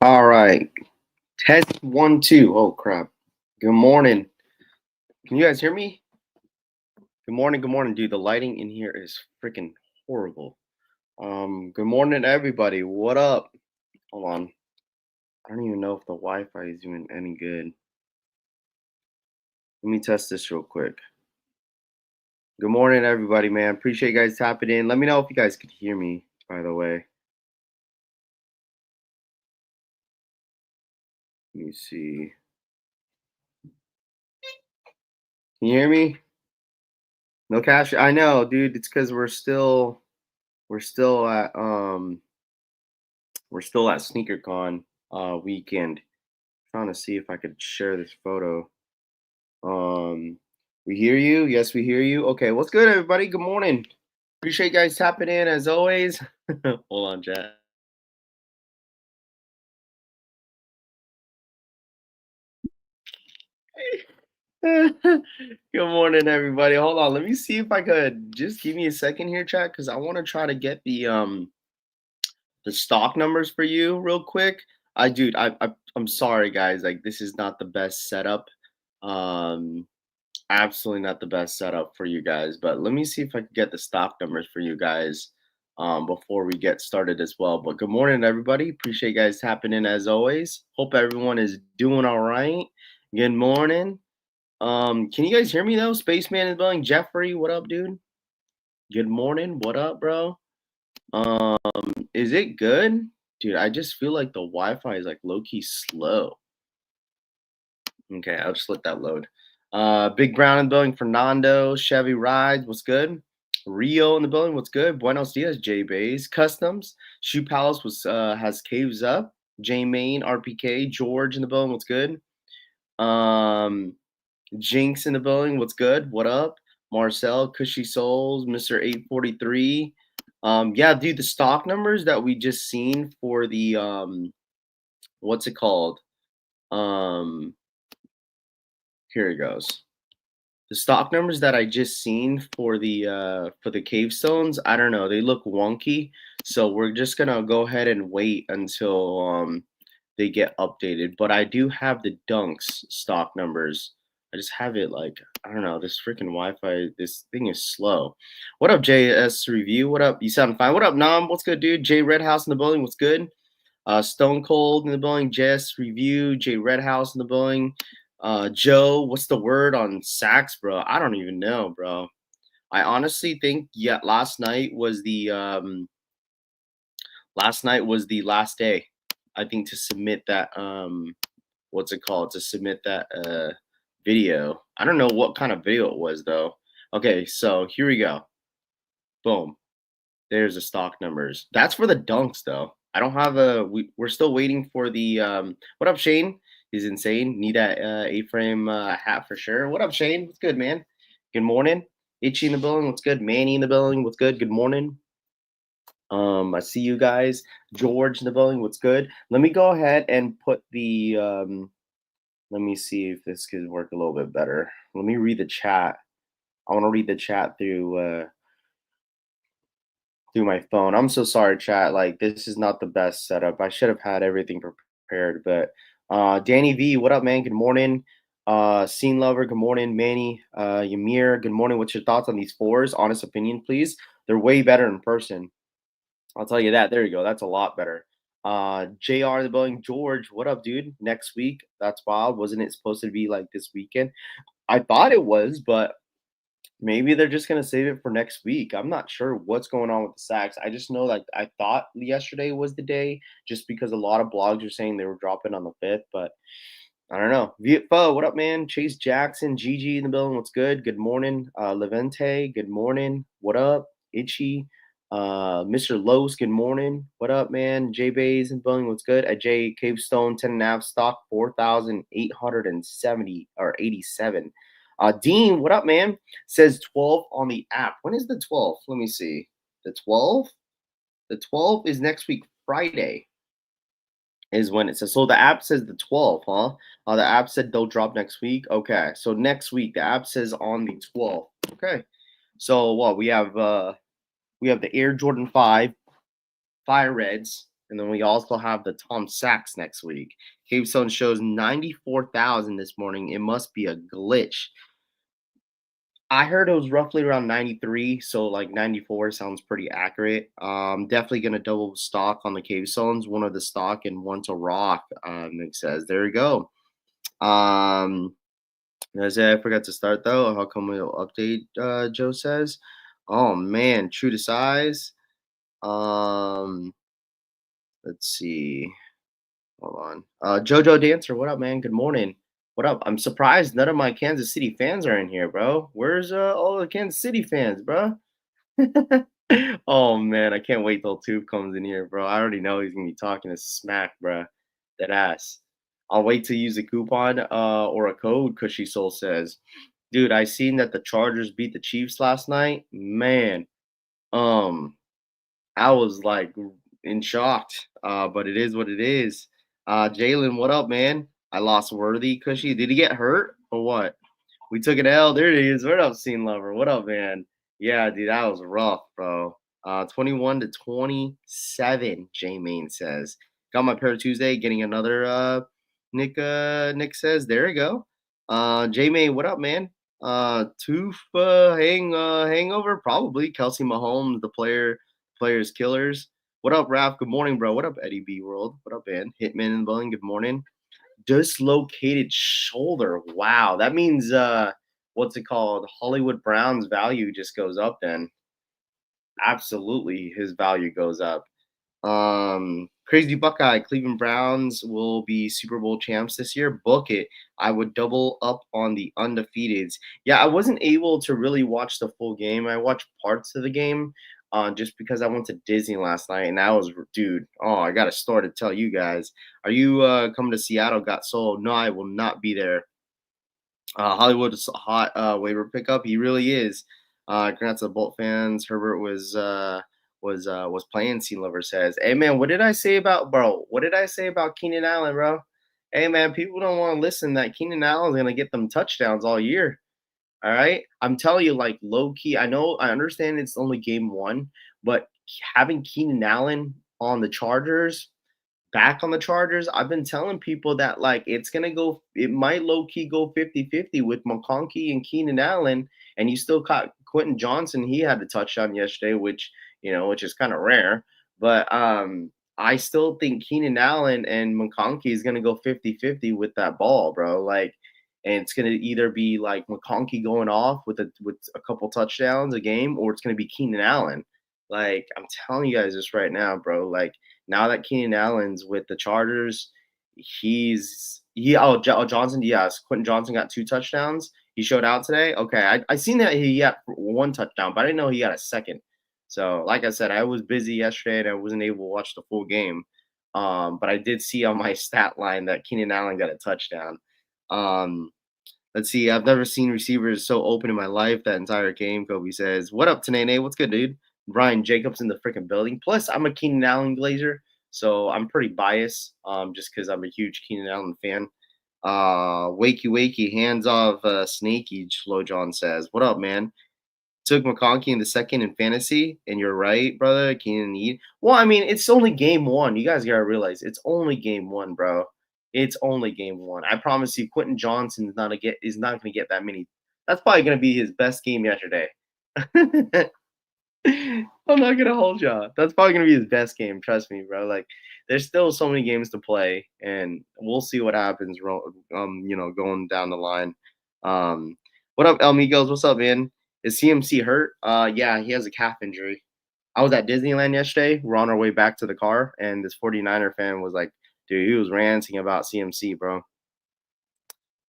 All right. Test 1, 2. Oh, crap. Good morning. Can you guys hear me? Good morning. Good morning, dude. The lighting in here is freaking horrible. Good morning, everybody. What up? Hold on. I don't even know if the Wi-Fi is doing any good. Let me test this real quick. Good morning, everybody, man. Appreciate you guys tapping in. Let me know if you guys could hear me, by the way. Let me see. Can you hear me? No cash. I know, dude. It's because we're still at SneakerCon weekend. Trying to see if I could share this photo. Um, we hear you. Yes, we hear you. Okay, what's good, everybody? Good morning. Appreciate you guys tapping in as always. Hold on, chat. Good morning, everybody. Hold on. Let me see if I could just give me a second here, chat, because I want to try to get the stock numbers for you real quick. I'm sorry, guys. Like this is not the best setup. Um, Absolutely not the best setup for you guys, but let me see if I can get the stock numbers for you guys before we get started as well. But good morning, everybody. Appreciate you guys tapping in as always. Hope everyone is doing all right. Good morning. Can you guys hear me though? Spaceman is building. Jeffrey, what up, dude? Good morning. What up, bro? Um, is it good? Dude, I just feel like the Wi-Fi is like low-key slow. Okay, I'll just let that load. Big Brown in the building. Fernando, Chevy Rides, what's good? Rio in the building, what's good? Buenos dias, J Bays. Customs, Shoe Palace has caves up. J Main, RPK, George in the building, what's good? Um, Jinx in the building, what's good? What up? Marcel, Cushy Souls, Mr. 843. Yeah, dude, the stock numbers that we just seen for the what's it called? Um, Here it goes. The stock numbers that I just seen for the cave stones, I don't know, they look wonky. So we're just gonna go ahead and wait until they get updated. But I do have the dunks stock numbers. I just have it like I don't know, this freaking Wi-Fi, this thing is slow. What up, JS Review? What up? You sound fine. What up, Nam? What's good, dude? J Red House in the building, what's good? Stone Cold in the building, Jess Review, J Red House in the building. Joe, what's the word on sax, bro? I don't even know, bro. I honestly think last night was the last day. I think to submit that what's it called? To submit that video. I don't know what kind of video it was though. Okay, so here we go. Boom. There's the stock numbers. That's for the dunks though. I don't have we're still waiting for the what up, Shane? He's insane. Need that A-frame hat for sure. What up, Shane? What's good, man? Good morning. Itchy in the building. What's good? Manny in the building. What's good? Good morning. I see you guys. George in the building. What's good? Let me go ahead and put the let me see if this could work a little bit better. Let me read the chat. I want to read the chat through my phone. I'm so sorry, chat. Like this is not the best setup. I should have had everything prepared. But Danny V, what up, man? Good morning. Scene Lover, good morning. Manny, Ymir, good morning. What's your thoughts on these fours? Honest opinion, please. They're way better in person. I'll tell you that. There you go. That's a lot better. JR in the building. George, what up, dude? Next week. That's wild. Wasn't it supposed to be like this weekend? I thought it was, but maybe they're just gonna save it for next week. I'm not sure what's going on with the sacks. I just know like I thought yesterday was the day, just because a lot of blogs are saying they were dropping on the 5th, but I don't know. Vietfo, what up, man? Chase Jackson, Gigi in the building. What's good? Good morning. Levente, good morning. What up? Itchy. Mr. Los, good morning. What up, man? J Bays in the building. What's good? At J Cavestone, 10.5 stock, 4,870 or 87. Dean, what up, man? Says 12 on the app. When is the 12th? Let me see. The 12th? The 12th is next week, Friday, is when it says. So the app says the 12th, huh? The app said they'll drop next week. Okay. So next week, the app says on the 12th. Okay. So what we have the Air Jordan 5 Fire Reds And then we also have the Tom Sachs next week. Cavestone shows 94,000 this morning. It must be a glitch. I heard it was roughly around 93, so like 94 sounds pretty accurate. Definitely gonna double stock on the Cavestones, one of the stock and one to rock. It says there you go. Um, I forgot to start though. How come we'll update? Joe says, "Oh man, true to size." Um, let's see. Hold on. Jojo Dancer, what up, man? Good morning. What up? I'm surprised none of my Kansas City fans are in here, bro. Where's all the Kansas City fans, bro? Oh man, I can't wait till Tube comes in here, bro. I already know he's gonna be talking to smack, bro. That ass. I'll wait to use a coupon or a code, Cushy Soul says. Dude, I seen that the Chargers beat the Chiefs last night. Man, um, I was like in shocked. But it is what it is. Jalen, what up, man? I lost Worthy, Cushy. Did he get hurt or what? We took an L. There it is. What up, Scene Lover? What up, man? Yeah, dude, that was rough, bro. 21 to 27, J Main says. Got my pair Tuesday, getting another Nick says. There you go. J Main, what up, man? Tooth hangover? Probably. Kelsey Mahomes, the players killers. What up, Ralph? Good morning, bro. What up, Eddie B World? What up, man? Hitman in the building. Good morning. Dislocated shoulder. Wow, that means what's it called? Hollywood Brown's value just goes up then. Absolutely, his value goes up. Crazy Buckeye, Cleveland Browns will be Super Bowl champs this year. Book it. I would double up on the undefeateds. Yeah, I wasn't able to really watch the full game. I watched parts of the game just because I went to Disney last night and that was, dude, oh, I got a story to tell you guys. Are you coming to Seattle? Got sold? No, I will not be there. Hollywood is a hot waiver pickup. He really is. Congrats to the Bolt fans. Herbert was playing. Scene Lover says, "Hey man, what did I say about bro? What did I say about Keenan Allen, bro? Hey man, people don't want to listen. That Keenan Allen's gonna get them touchdowns all year. All right, I'm telling you, like low key. I understand it's only game one, but having Keenan Allen on the Chargers back on the Chargers, I've been telling people that like it's gonna go, it might low key go 50-50 with McConkey and Keenan Allen, and you still caught Quentin Johnson. He had a touchdown yesterday, which is kind of rare. But I still think Keenan Allen and McConkey is gonna go 50-50 with that ball, bro. Like, and it's gonna either be like McConkey going off with a couple touchdowns a game, or it's gonna be Keenan Allen. Like, I'm telling you guys this right now, bro. Like now that Keenan Allen's with the Chargers, Johnson, yes, Quentin Johnson got 2 touchdowns. He showed out today. Okay, I seen that he got 1 touchdown, but I didn't know he got a second. So, like I said, I was busy yesterday and I wasn't able to watch the full game. But I did see on my stat line that Keenan Allen got a touchdown. Um, let's see. I've never seen receivers so open in my life that entire game. Kobe says, "What up, Tanene? What's good, dude?" Brian Jacobs in the freaking building. Plus, I'm a Keenan Allen glazer, so I'm pretty biased. Just because I'm a huge Keenan Allen fan. Wakey, hands off, Snaky. Flo John says, "What up, man?" Took McConkey in the second in fantasy, and you're right, brother. Keenan need. Well, I mean, it's only game one. You guys gotta realize it's only game one, bro. It's only game one. I promise you, Quentin Johnson is not gonna get that many. That's probably gonna be his best game yesterday. I'm not gonna hold y'all. That's probably gonna be his best game. Trust me, bro. Like, there's still so many games to play, and we'll see what happens. Going down the line. What up, El Migos? What's up, man? Is CMC hurt? Yeah, he has a calf injury. I was at Disneyland yesterday. We're on our way back to the car, and this 49er fan was like, dude, he was ranting about CMC, bro.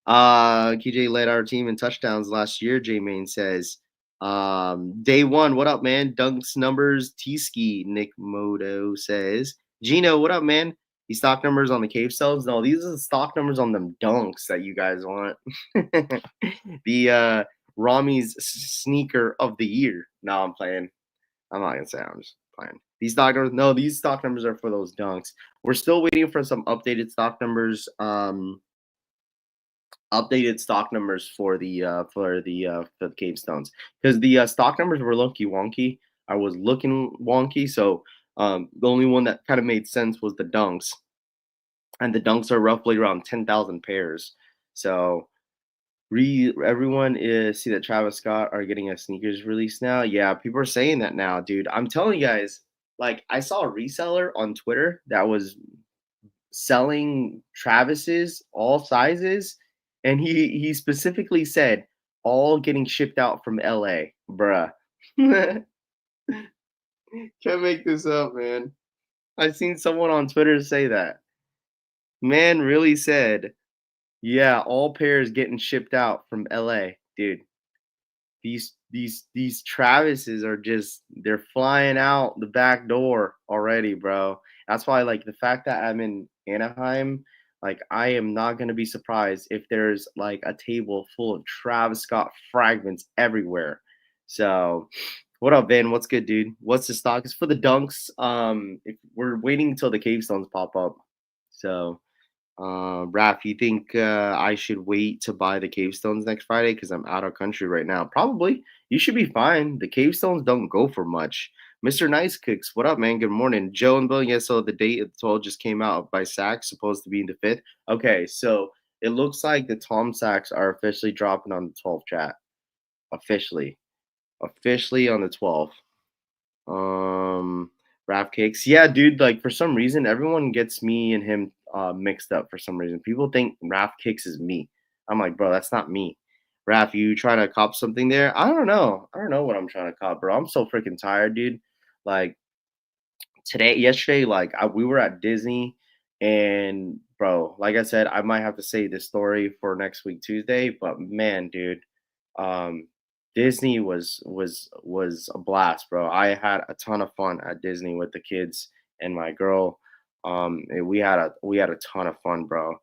KJ led our team in touchdowns last year, J Main says. Day one, what up, man? Dunks numbers, T-Ski, Nick Moto says. Gino, what up, man? These stock numbers on the cave cells? No, these are the stock numbers on them dunks that you guys want. The Rami's sneaker of the year. No, I'm playing. I'm not gonna say I'm just playing. These stock numbers, no, these stock numbers are for those dunks. We're still waiting for some updated stock numbers. Updated stock numbers for the cave stones, because the stock numbers were looking wonky. I was looking wonky, so The only one that kind of made sense was the Dunks, and the Dunks are roughly around 10,000 pairs. So everyone is see that Travis Scott are getting a sneakers release now. Yeah, people are saying that now, dude. I'm telling you guys, like I saw a reseller on Twitter that was selling Travis's all sizes, and he specifically said all getting shipped out from LA, bruh. Can't make this up, man. I seen someone on Twitter say that. Man really said, yeah, all pairs getting shipped out from LA, dude. These Travises are just they're flying out the back door already, bro. That's why like the fact that I'm in Anaheim, like I am not gonna be surprised if there's like a table full of Travis Scott fragments everywhere. So what up, Ben? What's good, dude? What's the stock? It's for the Dunks. If we're waiting until the cave stones pop up. So Raph, you think I should wait to buy the cave stones next Friday because I'm out of country right now? Probably. You should be fine. The cave stones don't go for much. Mr. Nice Cooks, what up, man? Good morning. Joe and Bill, yes, so the date of the 12 just came out by Saks, supposed to be the 5th. Okay, so it looks like the Tom Sacks are officially dropping on the 12th chat. Officially. Officially on the 12th. Rap cakes. Yeah, dude, like for some reason, everyone gets me and him mixed up for some reason. People think Rap Cakes is me. I'm like, bro, that's not me. Raf, you trying to cop something there? I don't know. I don't know what I'm trying to cop, bro. I'm so freaking tired, dude. Like yesterday, like we were at Disney, and bro, like I said, I might have to say this story for next week Tuesday. But man, dude, um, Disney was a blast, bro. I had a ton of fun at Disney with the kids and my girl. And we had a ton of fun, bro.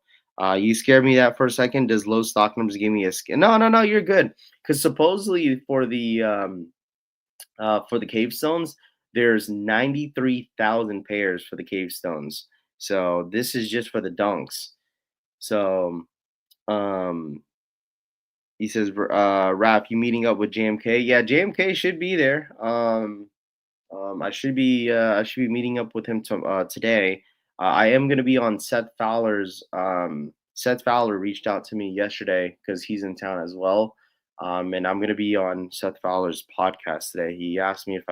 You scared me that for a second. Does low stock numbers give me a skin? No, no, no. You're good. Because supposedly for the cave stones, there's 93,000 pairs for the cave stones. So this is just for the dunks. So um he says, Rap, you meeting up with JMK? Yeah, JMK should be there. I should be meeting up with him today. I am gonna be on Seth Fowler's. Seth Fowler reached out to me yesterday because he's in town as well. And I'm gonna be on Seth Fowler's podcast today. He asked me if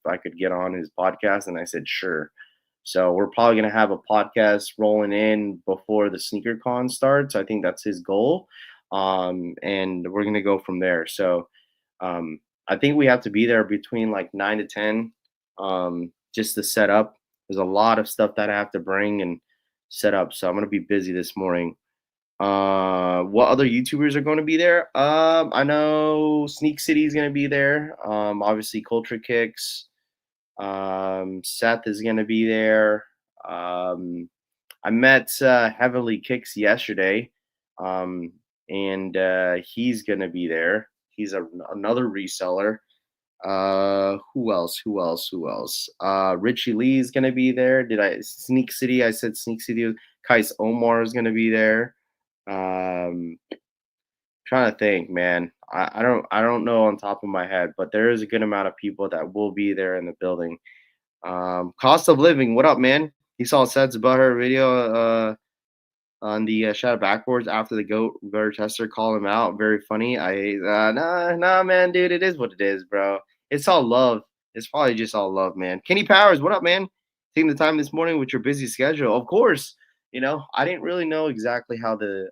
I could get on his podcast, and I said sure. So we're probably gonna have a podcast rolling in before the sneaker con starts. I think that's his goal. And we're gonna go from there. So I think we have to be there between like 9 to 10, just to set up. There's a lot of stuff that I have to bring and set up, so I'm gonna be busy this morning. What other YouTubers are going to be there? I know Sneak City is going to be there. Obviously Culture Kicks. Seth is going to be there. I met Heavily Kicks yesterday, um, and he's going to be there. He's another reseller. Who else? Who else? Who else? Richie Lee is gonna be there. Did I Sneak City? I said Sneak City. Kais Omar is gonna be there. Um, Trying to think, man. I don't know on top of my head, but there is a good amount of people that will be there in the building. Cost of living. What up, man? You saw Seth's Butthurt video on the Shadow Backboards after the Gutter Tester called him out. Very funny. Nah, man, dude. It is what it is, bro. It's all love. It's probably just all love, man. Kenny Powers, what up, man? Taking the time this morning with your busy schedule. Of course, I didn't really know exactly how the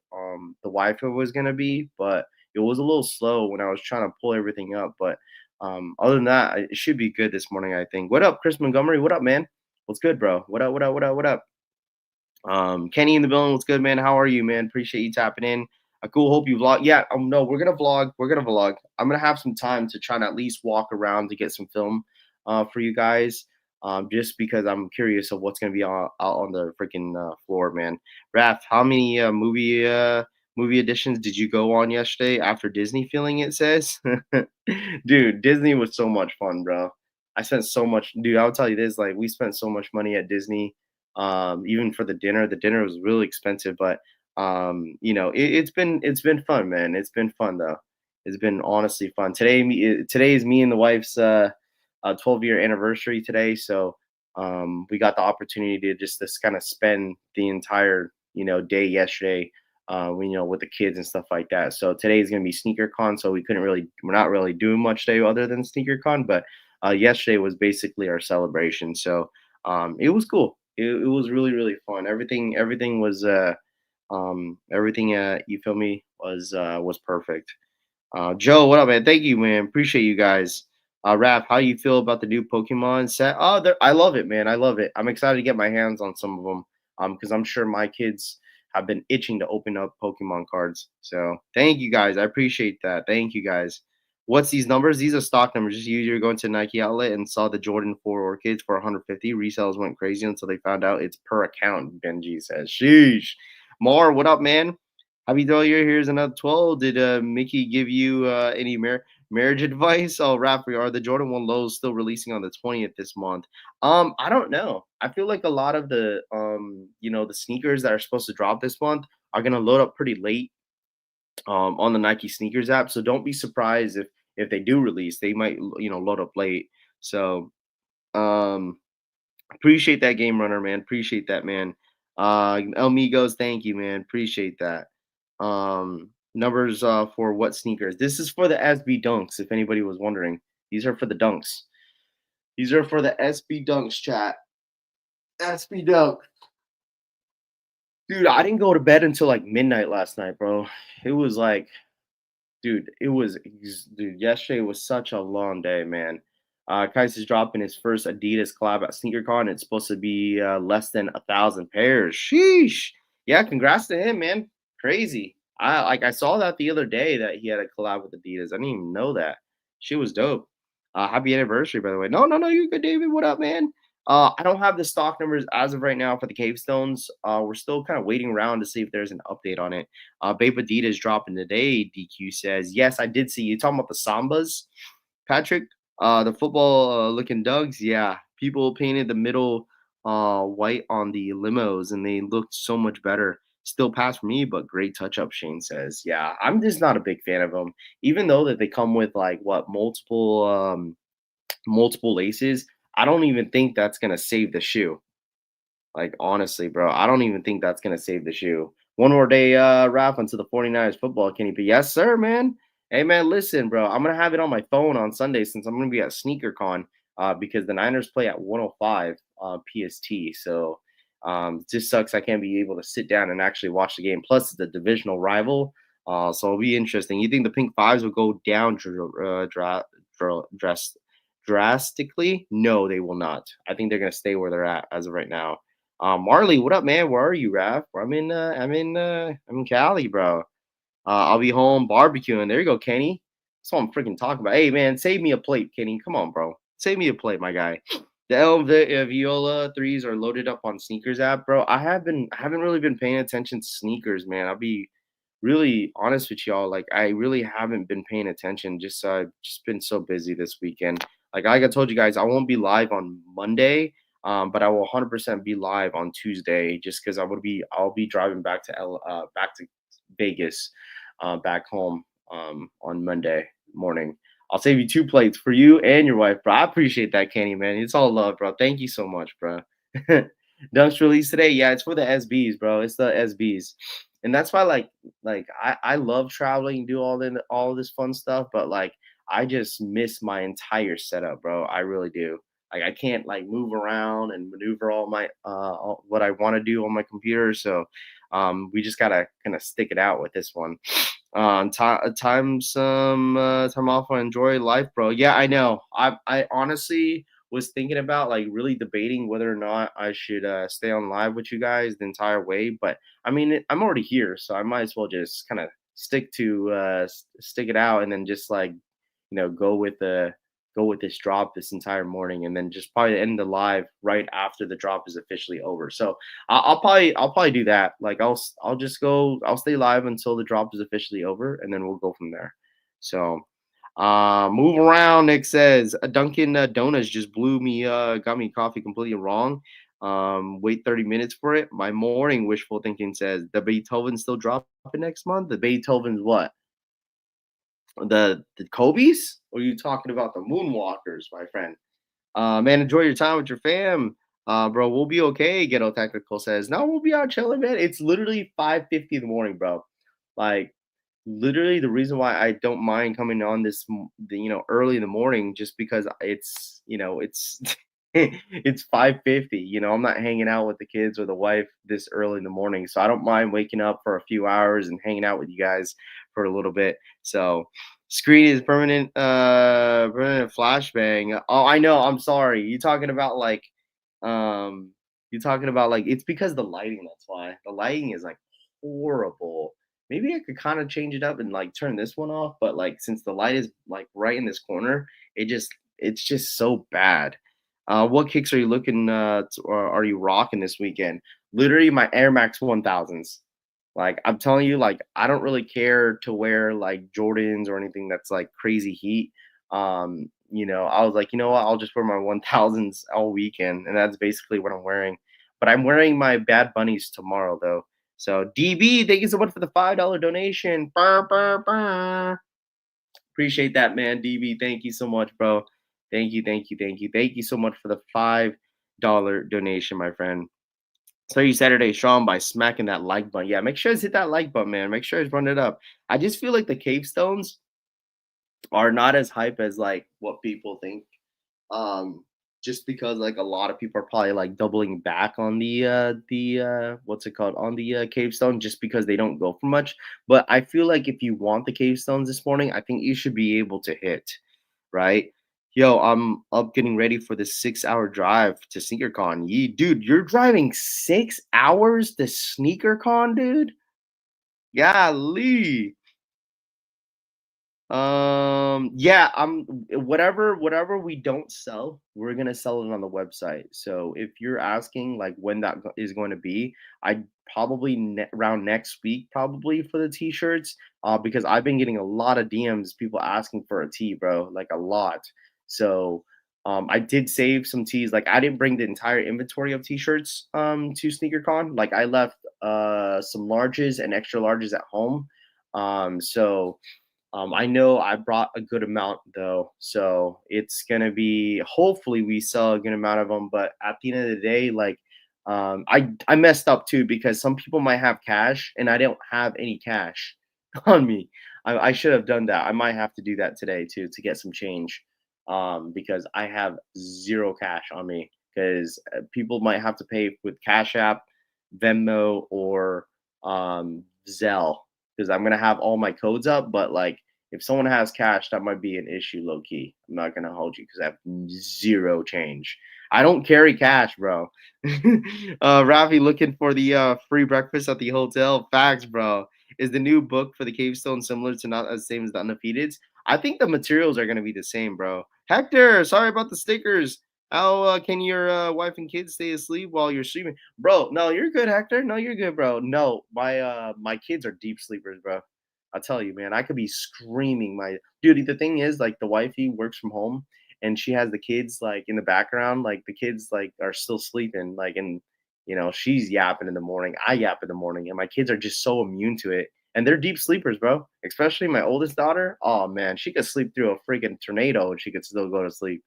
Wi-Fi was gonna be, but it was a little slow when I was trying to pull everything up. But other than that, it should be good this morning, I think. What up, Chris Montgomery? What up, man? What's good, bro? What up? What up? What up? What up? Kenny in the building. What's good, man? How are you, man? Appreciate you tapping in. Cool. Hope you vlog. Yeah. No, we're gonna vlog. We're gonna vlog. I'm gonna have some time to try to at least walk around to get some film for you guys. Just because I'm curious of what's gonna be out on the freaking floor, man. Raph, how many movie editions did you go on yesterday after Disney feeling? It says, dude, Disney was so much fun, bro. I spent so much, dude. I'll tell you this, like we spent so much money at Disney, even for the dinner. The dinner was really expensive, but it's been fun, man. It's been fun though. It's been honestly fun. Today is me and the wife's 12-year anniversary today, so We got the opportunity to just kind of spend the entire day yesterday, with the kids and stuff like that. So today is gonna be sneaker con, so we're not really doing much today other than sneaker con, but yesterday was basically our celebration. So it was cool. It was really really fun. Everything was everything you feel me was perfect. Joe, what up, man? Thank you, man. Appreciate you guys. Raph, how you feel about the new Pokemon set? Oh, I love it, man. I love it. I'm excited to get my hands on some of them. Because I'm sure my kids have been itching to open up Pokemon cards. So thank you guys. I appreciate that. Thank you guys. What's these numbers? These are stock numbers. Just you're going to Nike outlet and saw the Jordan 4 Orchids for 150. Resales went crazy until they found out it's per account. Benji says, "Sheesh." Mar, what up, man? Happy Year. Here's another 12. Did Mickey give you any marriage advice? Oh, Rapper, are the Jordan 1 lows still releasing on the 20th this month? I don't know. I feel like a lot of the the sneakers that are supposed to drop this month are gonna load up pretty late on the Nike sneakers app. So don't be surprised if they do release, they might load up late. So um appreciate that, Game Runner, man. Appreciate that, man. El Migos, thank you, man. Appreciate that. Numbers for what sneakers? This is for the SB Dunks, if anybody was wondering. These are for the Dunks. These are for the SB Dunks, chat. SB Dunk. Dude, I didn't go to bed until like midnight last night, bro. It was like, dude, yesterday was such a long day, man. Kais is dropping his first Adidas collab at SneakerCon. It's supposed to be less than 1,000 pairs. Sheesh. Yeah, congrats to him, man. Crazy. I saw that the other day that he had a collab with Adidas. I didn't even know that. She was dope. Happy anniversary, by the way. No, you good, David. What up, man? I don't have the stock numbers as of right now for the Cave Stones. We're still kind of waiting around to see if there's an update on it. Babe Adidas dropping today. DQ says, yes, I did see you talking about the Sambas, Patrick. The football looking Dugs. Yeah, people painted the middle white on the limos, and they looked so much better. Still pass for me, but great touch up. Shane says, yeah, I'm just not a big fan of them, even though that they come with like what multiple laces. I don't even think that's gonna save the shoe. Like, honestly, bro, I don't even think that's gonna save the shoe. One more day, wrap onto the 49ers football, Kenny P. Yes, sir, man. Hey, man, listen, bro. I'm gonna have it on my phone on Sunday since I'm gonna be at SneakerCon, because the Niners play at 105 PST. So it just sucks I can't be able to sit down and actually watch the game. Plus, it's a divisional rival, so it'll be interesting. You think the Pink Fives will go down drastically? No, they will not. I think they're gonna stay where they're at as of right now. Marley, what up, man? Where are you, Raph? I'm in Cali, bro. I'll be home barbecuing. There you go, Kenny. That's what I'm freaking talking about. Hey, man, save me a plate, Kenny. Come on, bro. Save me a plate, my guy. The Viola threes are loaded up on sneakers app, bro. I haven't really been paying attention to sneakers, man. I'll be really honest with y'all. Like, I really haven't been paying attention. Just been so busy this weekend. Like I told you guys, I won't be live on Monday, but I will 100% be live on Tuesday, just because I'll be driving back to Vegas, back home on Monday morning. I'll save you 2 plates for you and your wife, bro. I appreciate that, Kenny, man. It's all love, bro. Thank you so much, bro. Dunks release today. Yeah, it's for the SBs, bro. It's the SBs. And that's why I love traveling and do all this fun stuff, but like I just miss my entire setup, bro. I really do. Like I can't like move around and maneuver what I want to do on my computer. So we just gotta kind of stick it out with this one. Time off and enjoy life, bro. Yeah, I know. I honestly was thinking about like really debating whether or not I should stay on live with you guys the entire way, but I mean I'm already here, so I might as well just kind of stick it out and then just like go with this drop this entire morning, and then just probably end the live right after the drop is officially over. So I'll probably do that. Like I'll stay live until the drop is officially over, and then we'll go from there. So move around. Nick says Dunkin' Donuts just got me coffee completely wrong. Wait 30 minutes for it. My morning wishful thinking says the Beethoven still dropping next month. The Beethoven's what? The Kobe's? Or are you talking about the Moonwalkers, my friend? Man, enjoy your time with your fam. Bro, we'll be okay, Ghetto Tactical says. No, we'll be out chilling, man. It's literally 5:50 in the morning, bro. Like, literally the reason why I don't mind coming on early in the morning just because it's it's 5:50. I'm not hanging out with the kids or the wife this early in the morning. So I don't mind waking up for a few hours and hanging out with you guys for a little bit. So screen is permanent flashbang. Oh, I know. I'm sorry. Um you're talking about like it's because the lighting, that's why. The lighting is like horrible. Maybe I could kind of change it up and like turn this one off, but like since the light is like right in this corner, it's just so bad. What kicks are you looking or are you rocking this weekend? Literally my Air Max 1000s. Like I'm telling you, like I don't really care to wear like Jordans or anything that's like crazy heat. I was like, you know what? I'll just wear my 1000s all weekend, and that's basically what I'm wearing. But I'm wearing my Bad Bunnies tomorrow, though. So DB, thank you so much for the $5 donation. Burr, burr, burr. Appreciate that, man. DB, thank you so much, bro. Thank you, thank you, thank you, thank you so much for the $5 donation, my friend. So you Saturday Sean by smacking that like button. Yeah, make sure to hit that like button, man. Make sure to run it up. I just feel like the cave stones are not as hype as like what people think. Just because like a lot of people are probably like doubling back on the what's it called on the cave stone just because they don't go for much. But I feel like if you want the cave stones this morning, I think you should be able to hit, right? Yo, I'm up getting ready for the 6 hour drive to SneakerCon. Dude, you're driving 6 hours to SneakerCon, dude? Golly. Yeah, whatever we don't sell, we're gonna sell it on the website. So if you're asking like when is going to be, I probably around next week probably for the t-shirts. Because I've been getting a lot of DMs, people asking for a tee, bro, like a lot. So I did save some tees. Like I didn't bring the entire inventory of t-shirts to SneakerCon. Like I left some larges and extra larges at home. So I know I brought a good amount though, so it's gonna be hopefully we sell a good amount of them. But at the end of the day, like I messed up too because some people might have cash and I don't have any cash on me. I should have done that. I might have to do that today too to get some change, because I have zero cash on me because people might have to pay with Cash App, Venmo, or Zelle because I'm gonna have all my codes up, but like if someone has cash, that might be an issue low key. I'm not gonna hold you because I have zero change. I don't carry cash, bro. Rafi looking for the free breakfast at the hotel. Facts, bro. Is the new book for the Cave Stone similar to not as same as the Undefeateds? I think the materials are gonna be the same, bro. Hector, sorry about the stickers. How can your wife and kids stay asleep while you're streaming, bro? No, you're good, Hector. No, you're good, bro. No, my kids are deep sleepers, bro. I'll tell you, man, I could be screaming my dude. The thing is, like, the wifey works from home and she has the kids like in the background, like the kids like are still sleeping, like, and she's yapping in the morning, I yap in the morning, and my kids are just so immune to it. And they're deep sleepers, bro. Especially my oldest daughter. Oh man, she could sleep through a freaking tornado and she could still go to sleep.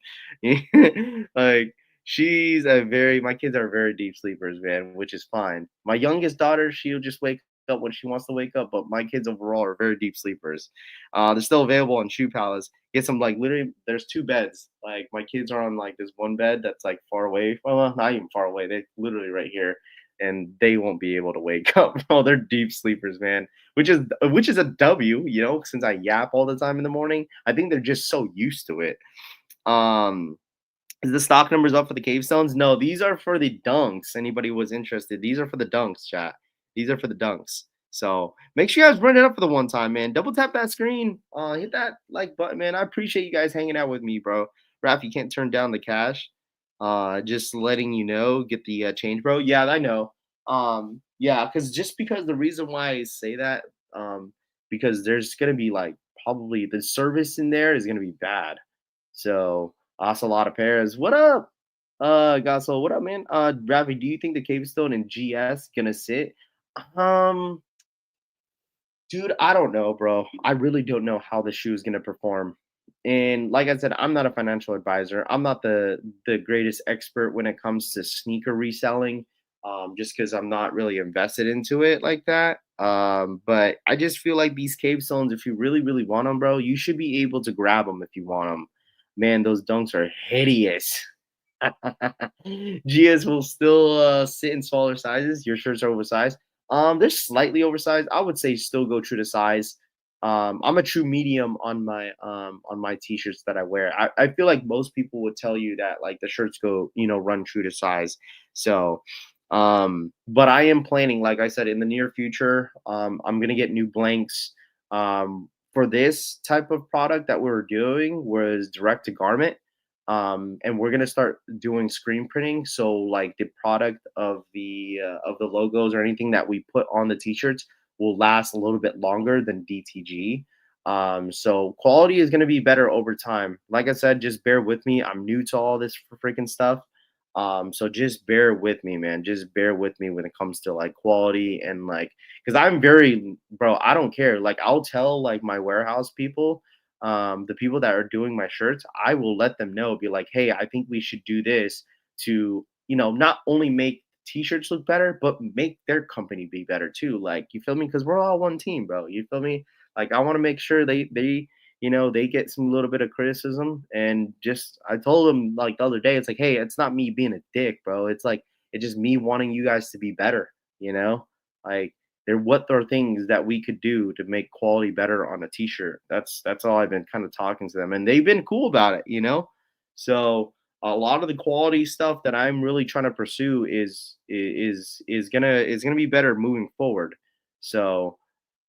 Like my kids are very deep sleepers, man, which is fine. My youngest daughter, she'll just wake up when she wants to wake up, but my kids overall are very deep sleepers. They're still available on Shoe Palace. Get some like literally. There's two beds. Like my kids are on like this one bed that's like far away. Well, not even far away. They're literally right here, and they won't be able to wake up. Oh, they're deep sleepers, man. Which is a W. Since I yap all the time in the morning, I think they're just so used to it. Um, is the stock numbers up for the cave stones? No, these are for the dunks. Anybody was interested? These are for the dunks, chat. These are for the dunks. So make sure you guys run it up for the one time, man. Double tap that screen. Hit that like button, man. I appreciate you guys hanging out with me, bro. Raph, you can't turn down the cash. Just letting you know, get the change, bro. Yeah, I know. Yeah, because the reason why I say that, because there's gonna be like probably the service in there is gonna be bad. So that's a lot of pairs. What up? Gosso, what up, man? Ravi, do you think the Cave Stone and GS gonna sit? Um, Dude, I don't know, bro. I really don't know how the shoe is gonna perform. And like I said, I'm not a financial advisor. I'm not the greatest expert when it comes to sneaker reselling, just because I'm not really invested into it like that. But I just feel like these cave stones, if you really, really want them, bro, you should be able to grab them if you want them. Man, those dunks are hideous. GS will still sit in smaller sizes. Your shirts are oversized. They're slightly oversized. I would say still go true to size. I'm a true medium on my t-shirts that I wear. I feel like most people would tell you that like the shirts go, run true to size. So but I am planning, like I said, in the near future, I'm gonna get new blanks. For this type of product that we were doing was direct to garment. And we're gonna start doing screen printing. So like the product of the logos or anything that we put on the t-shirts will last a little bit longer than DTG. So quality is going to be better over time. Like I said, just bear with me. I'm new to all this freaking stuff. So just bear with me, man. Just bear with me when it comes to like quality and like, because I'm very, bro, I don't care. Like, I'll tell like my warehouse people, the people that are doing my shirts, I will let them know, be like, hey, I think we should do this to, not only make t-shirts look better, but make their company be better too. Like, you feel me? Because we're all one team, bro. You feel me? Like, I want to make sure they get some little bit of criticism. And just I told them like the other day, it's like, hey, it's not me being a dick, bro. It's like it's just me wanting you guys to be better, like what are things that we could do to make quality better on a t-shirt. That's all I've been kind of talking to them, and they've been cool about it. So a lot of the quality stuff that I'm really trying to pursue is gonna be better moving forward. So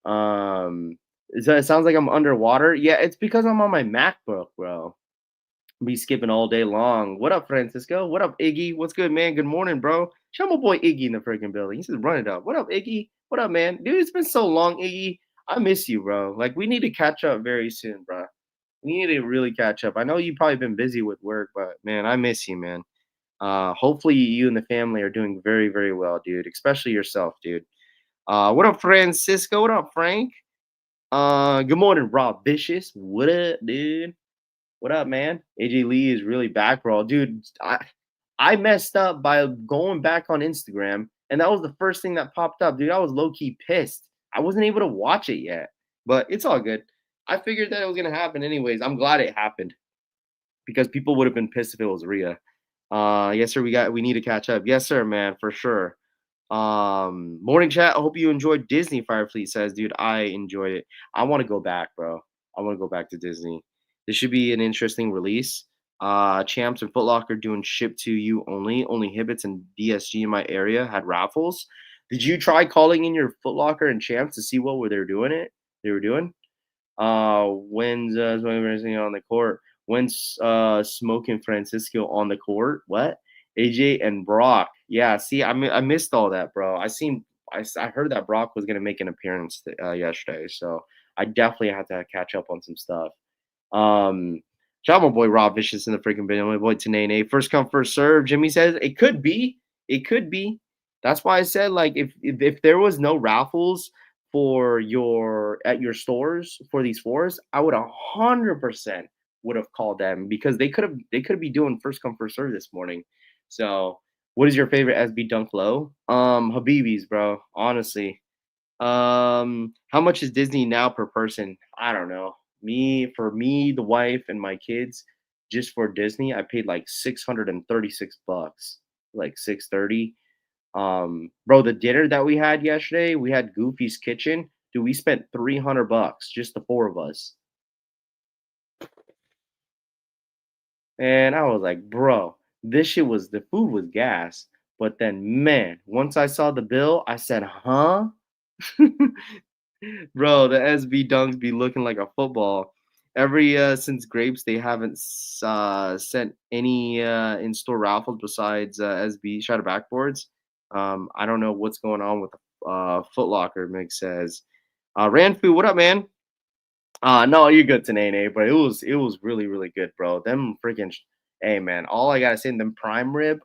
it sounds like I'm underwater. Yeah, it's because I'm on my MacBook, bro. Be skipping all day long. What up, Francisco? What up, Iggy? What's good, man? Good morning, bro. Show my boy Iggy in the freaking building. He says, run it up. What up, Iggy? What up, man? Dude, it's been so long, Iggy. I miss you, bro. Like, we need to catch up very soon, bro. We need to really catch up. I know you've probably been busy with work, but man, I miss you, man. Hopefully you and the family are doing very, very well, dude. Especially yourself, dude. What up, Francisco? What up, Frank? Good morning, Rob Vicious. What up, dude? What up, man? AJ Lee is really back, bro. Dude, I messed up by going back on Instagram, and that was the first thing that popped up, dude. I was low key pissed. I wasn't able to watch it yet, but it's all good. I figured that it was gonna happen anyways. I'm glad it happened because people would have been pissed if it was Rhea. Yes, sir. We need to catch up. Yes, sir, man, for sure. Morning chat. I hope you enjoyed Disney. Firefleet says, dude, I enjoyed it. I want to go back, bro. I want to go back to Disney. This should be an interesting release. Champs and Foot Locker doing ship to you only. Only Hibbits and DSG in my area had raffles. Did you try calling in your Foot Locker and Champs to see what were they doing it? They were doing. When's on the court? When's Smoking Francisco on the court? What? AJ and Brock. Yeah, see, I missed all that, bro. I heard that Brock was gonna make an appearance yesterday, so I definitely had to catch up on some stuff. Shout out my boy Rob Vicious in the freaking video. My boy Tanane. First come, first serve. Jimmy says it could be. It could be. That's why I said like if there was no raffles for your stores for these fours, I would 100% would have called them because they could be doing first come first serve this morning. So what is your favorite SB dunk low? Habibis, bro. Honestly. How much is Disney now per person? I don't know. For me, the wife and my kids, just for Disney, I paid like $636, like 630. Bro, the dinner that we had yesterday, we had Goofy's Kitchen. Dude, we spent $300, just the four of us. And I was like, bro, the food was gas. But then, man, once I saw the bill, I said, huh? Bro, the SB dunks be looking like a football. Every since grapes, they haven't sent any in-store raffles besides SB shadow backboards. I don't know what's going on with Foot Locker. Mig says, Ranfu, what up, man? No, you're good to Nene, but it was really really good, bro. Them freaking, hey man, all I gotta say, them prime rib.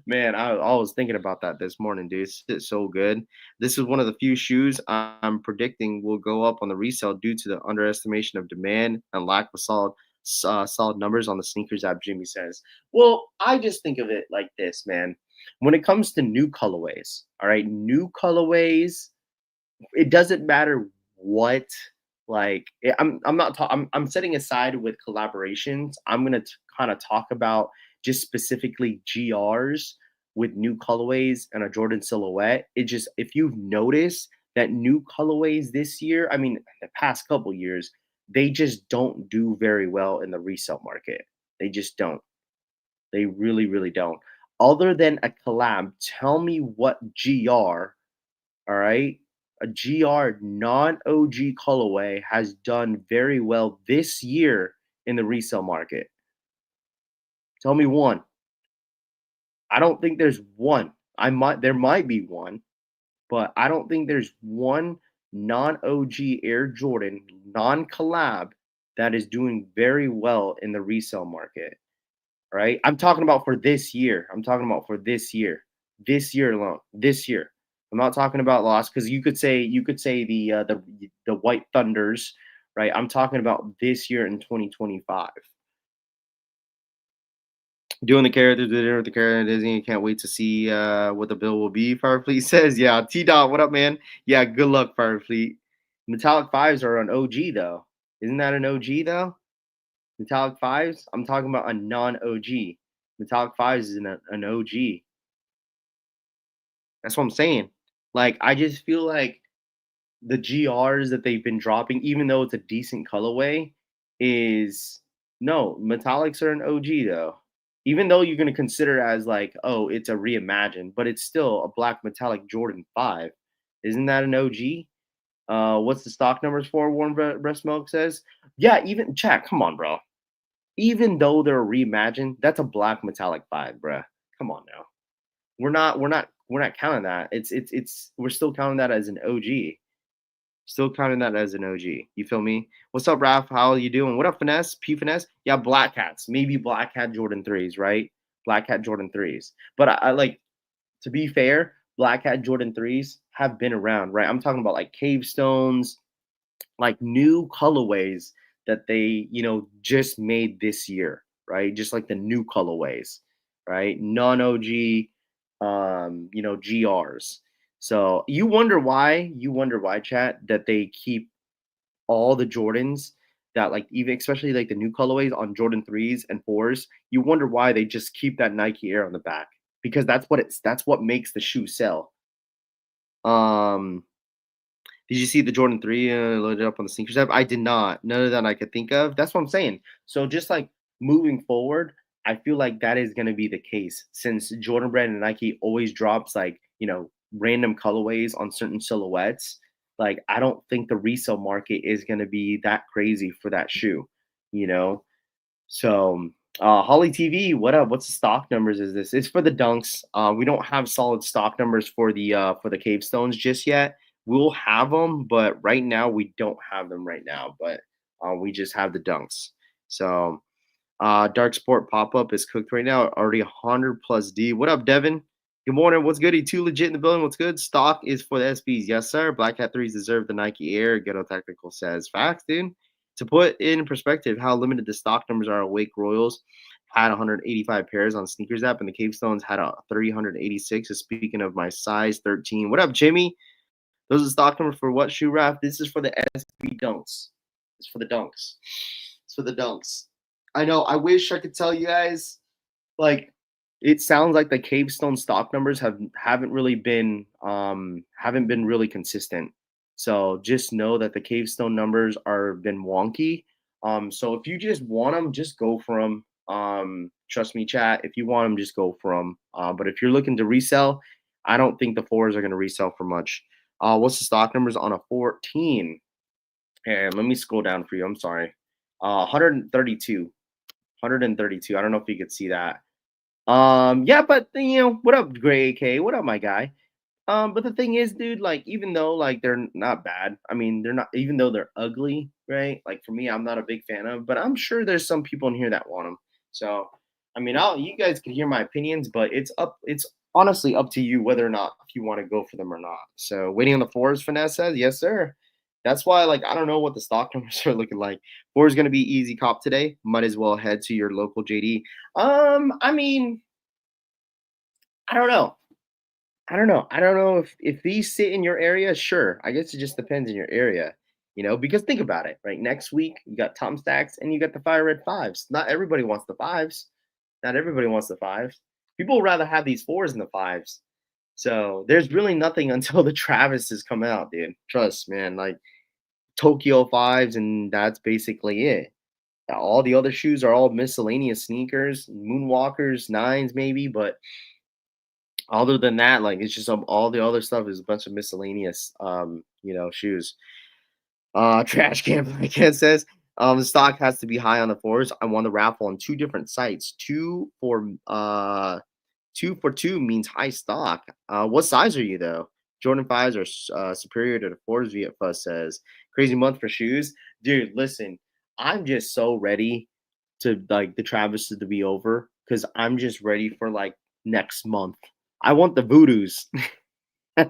Man, I was thinking about that this morning, dude. It's so good. This is one of the few shoes I'm predicting will go up on the resale due to the underestimation of demand and lack of solid numbers on the sneakers app. Jimmy says. Well, I just think of it like this, man. When it comes to new colorways, all right, new colorways, it doesn't matter what. Like, I'm not talking. I'm setting aside with collaborations. I'm gonna kind of talk about just specifically GRs with new colorways and a Jordan silhouette. It just, if you've noticed that new colorways this year, I mean, the past couple years, they just don't do very well in the resale market. They just don't. They really, really don't. Other than a collab, tell me what GR, all right, a GR non-OG colorway has done very well this year in the resale market. Tell me one. I don't think there's one. There might be one, but I don't think there's one non-OG Air Jordan non-collab that is doing very well in the resale market. Right? I'm talking about for this year. I'm talking about for this year. This year alone. This year. I'm not talking about lost because you could say the White Thunders, right? I'm talking about this year in 2025. Doing the character, the dinner with the character Disney. Can't wait to see what the bill will be. Firefleet says, "Yeah, T Dot, what up, man? Yeah, good luck, Firefleet. Metallic fives are an OG though. Isn't that an OG though? Metallic fives. I'm talking about a non-OG. Metallic fives is an OG. That's what I'm saying. Like, I just feel like the GRs that they've been dropping, even though it's a decent colorway, is no, metallics are an OG though. Even though you're gonna consider it as like, oh, it's a reimagined, but it's still a black metallic Jordan 5. Isn't that an OG? What's the stock numbers for? Warren Breast Milk says. Yeah, even chat. Come on, bro. Even though they're reimagined, that's a black metallic 5, bruh. Come on now. We're not counting that. It's we're still counting that as an OG. Still counting that as an OG. You feel me? What's up, Raph? How are you doing? What up, Finesse? P Finesse? Yeah, Black Hats. Maybe Black Hat Jordan 3s, right? Black Hat Jordan 3s. But I like, to be fair, Black Hat Jordan 3s have been around, right? I'm talking about like Cave Stones, like new colorways that they, just made this year, right? Just like the new colorways, right? Non-OG, GRs. So you wonder why, chat, that they keep all the Jordans that, like, even especially like the new colorways on Jordan 3s and 4s. You wonder why they just keep that Nike Air on the back, because that's what makes the shoe sell. Um did you see the Jordan 3 loaded up on the sneakers app? I did not. None of that I could think of. That's what I'm saying. So just like moving forward, I feel like that is going to be the case since Jordan Brand and Nike always drops like, random colorways on certain silhouettes. Like, I don't think the resale market is going to be that crazy for that shoe, you know? So, Holly TV, what up? What's the stock numbers? Is this? It's for the dunks. We don't have solid stock numbers for the cave stones just yet. We'll have them, but right now we don't have them right now. But we just have the dunks. So, Dark Sport pop up is cooked right now. Already 100 plus D. What up, Devin? Good morning. What's good? E2 legit in the building. What's good? Stock is for the SBs. Yes, sir. Black Hat 3s deserve the Nike Air. Ghetto Tactical says. Facts, dude. To put in perspective how limited the stock numbers are, Wake Royals had 185 pairs on Sneakers app, and the Cave Stones had a 386. So speaking of my size 13. What up, Jimmy? Those are the stock numbers for what shoe raft? This is for the SB dunks. It's for the dunks. It's for the dunks. I know. I wish I could tell you guys, like, it sounds like the Cavestone stock numbers haven't been really consistent. So just know that the Cavestone numbers are been wonky. So if you just want them, just go for them. Trust me, chat. If you want them, just go for them. But if you're looking to resell, I don't think the fours are going to resell for much. What's the stock numbers on a 14? And let me scroll down for you. I'm sorry. 132. 132. I don't know if you could see that. Yeah, but what up, Gray AK? What up, my guy? But the thing is, dude, like, even though like they're not bad, I mean, they're not, even though they're ugly, right? Like, for me, I'm not a big fan of, but I'm sure there's some people in here that want them. So I mean, you guys can hear my opinions, but it's honestly up to you whether or not if you want to go for them or not. So waiting on the fours, finesse says, yes, sir. That's why, like, I don't know what the stock numbers are looking like. Four is going to be easy cop today. Might as well head to your local JD. I mean, I don't know. I don't know. I don't know if these sit in your area. Sure, I guess it just depends in your area, because think about it. Right, next week you got Tom Stacks and you got the Fire Red fives. Not everybody wants the fives. Not everybody wants the fives. People would rather have these fours than the fives. So there's really nothing until the Travises come out, dude. Trust, man. Like Tokyo fives, and that's basically it. All the other shoes are all miscellaneous sneakers, moonwalkers, nines maybe, but other than that, like it's just all the other stuff is a bunch of miscellaneous shoes. Trash can like it says. The stock has to be high on the fours. I won the raffle on two different sites. Two for two means high stock. What size are you though? Jordan fives are superior to the fours. VFS says crazy month for shoes, dude. Listen, I'm just so ready to like the Travis to be over because I'm just ready for like next month. I want the voodoos. I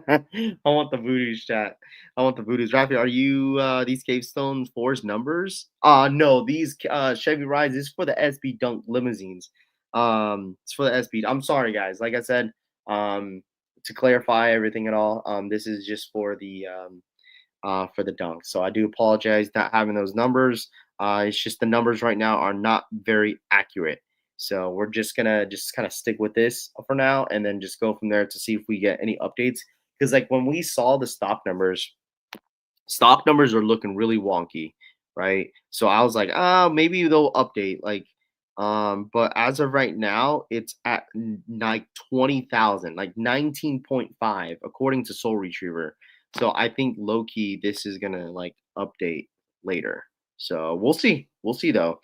want the voodoos, chat. I want the voodoos. Rafi, are you these Cave Stones Force numbers? No, these Chevy Rides is for the SB Dunk limousines. It's for the SB. I'm sorry, guys. Like I said, to clarify everything at all, this is just for the dunk. So I do apologize not having those numbers. It's just the numbers right now are not very accurate. So we're just gonna just kind of stick with this for now, and then just go from there to see if we get any updates. Because like when we saw the stock numbers are looking really wonky, right? So I was like, maybe they'll update. But as of right now, it's at like 20,000, like 19.5, according to Soul Retriever. So I think low key, this is gonna like update later. So we'll see. We'll see though.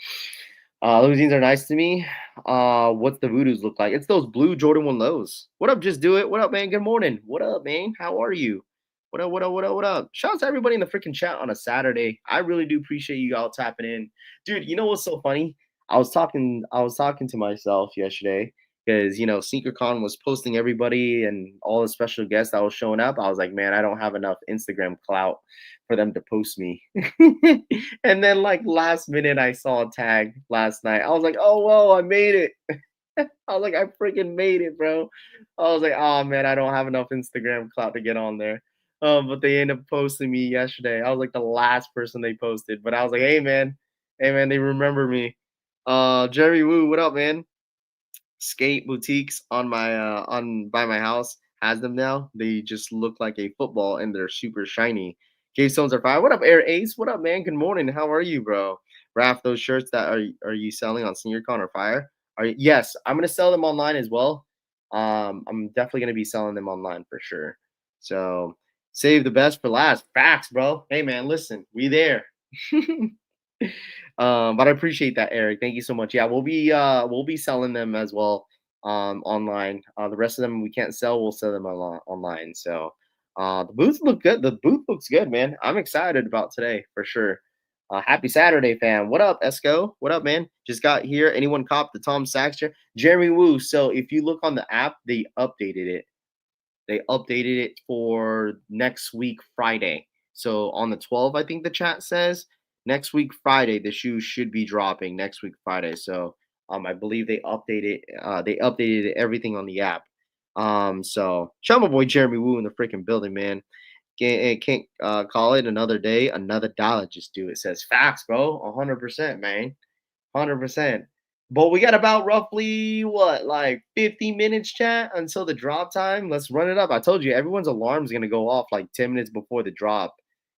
Limousines are nice to me. What's the voodoos look like? It's those blue Jordan 1 lows. What up, just do it. What up, man? Good morning. What up, man? How are you? What up, what up, what up, what up? Shout out to everybody in the freaking chat on a Saturday. I really do appreciate you all tapping in. Dude, you know what's so funny? I was talking to myself yesterday because SneakerCon was posting everybody and all the special guests that was showing up. I was like, man, I don't have enough Instagram clout for them to post me. And then like last minute I saw a tag last night. I was like, oh whoa, I made it. I was like, I freaking made it, bro. I was like, oh man, I don't have enough Instagram clout to get on there. But they ended up posting me yesterday. I was like the last person they posted. But I was like, hey man, they remember me. Jerry Woo, what up, man? Skate boutiques on by my house has them now. They just look like a football and they're super shiny. Cave Stones are fire. What up, Air Ace? What up, man? Good morning. How are you, bro? Raph, those shirts that are you selling on SneakerCon are fire? Yes, I'm gonna sell them online as well. I'm definitely gonna be selling them online for sure. So save the best for last. Facts, bro. Hey man, listen, we there. But I appreciate that, Eric. Thank you so much. Yeah, we'll be selling them as well online. The rest of them we can't sell. We'll sell them online. So the booth look good. The booth looks good, man. I'm excited about today for sure. Happy Saturday, fam. What up, Esco? What up, man? Just got here. Anyone cop the Tom Sachs chair? Jeremy Woo. So if you look on the app, they updated it. They updated it for next week, Friday. So on the 12th, I think the chat says next week, Friday, the shoes should be dropping next week, Friday. So I believe they updated everything on the app. So shout out my boy Jeremy Woo in the freaking building, man. Can't call it another day, another dollar. Just do it. Says facts, bro. 100%, man. 100%. But we got about roughly what, like 50 minutes chat until the drop time. Let's run it up. I told you everyone's alarm is gonna go off like 10 minutes before the drop,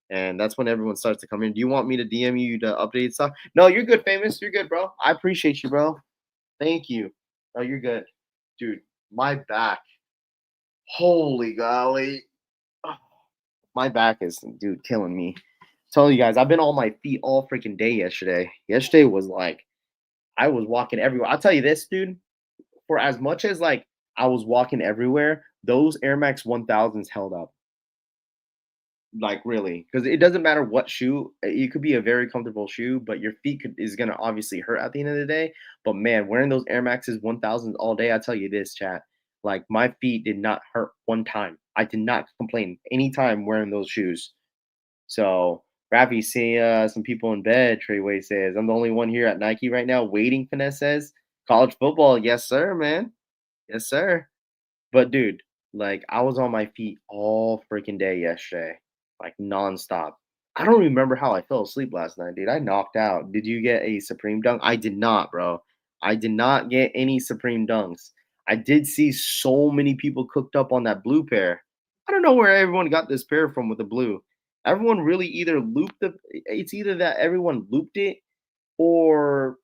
and that's when everyone starts to come in. Do you want me to DM you to update stuff? No, you're good, famous. You're good, bro. I appreciate you, bro. Thank you. Oh, you're good, dude. My back. Holy golly. Ah, my back is, dude, killing me. Telling you guys, I've been on my feet all freaking day yesterday. Yesterday was like I was walking everywhere. I'll tell you this, dude. For as much as like I was walking everywhere, those Air Max 1000s held up. Like really, because it doesn't matter what shoe. It could be a very comfortable shoe, but your feet is gonna obviously hurt at the end of the day. But man, wearing those Air Maxes 1000s all day, I tell you this, chat. Like my feet did not hurt one time. I did not complain anytime wearing those shoes. So Rafi, see some people in bed. Treyway says, I'm the only one here at Nike right now waiting. Finesse says, college football, yes sir, man, yes sir. But dude, like I was on my feet all freaking day yesterday, like nonstop. I don't remember how I fell asleep last night, dude. I knocked out. Did you get a Supreme dunk? I did not, bro. I did not get any Supreme dunks. I did see so many people cooked up on that blue pair. I don't know where everyone got this pair from with the blue. Everyone really either looped it's either that everyone looped it or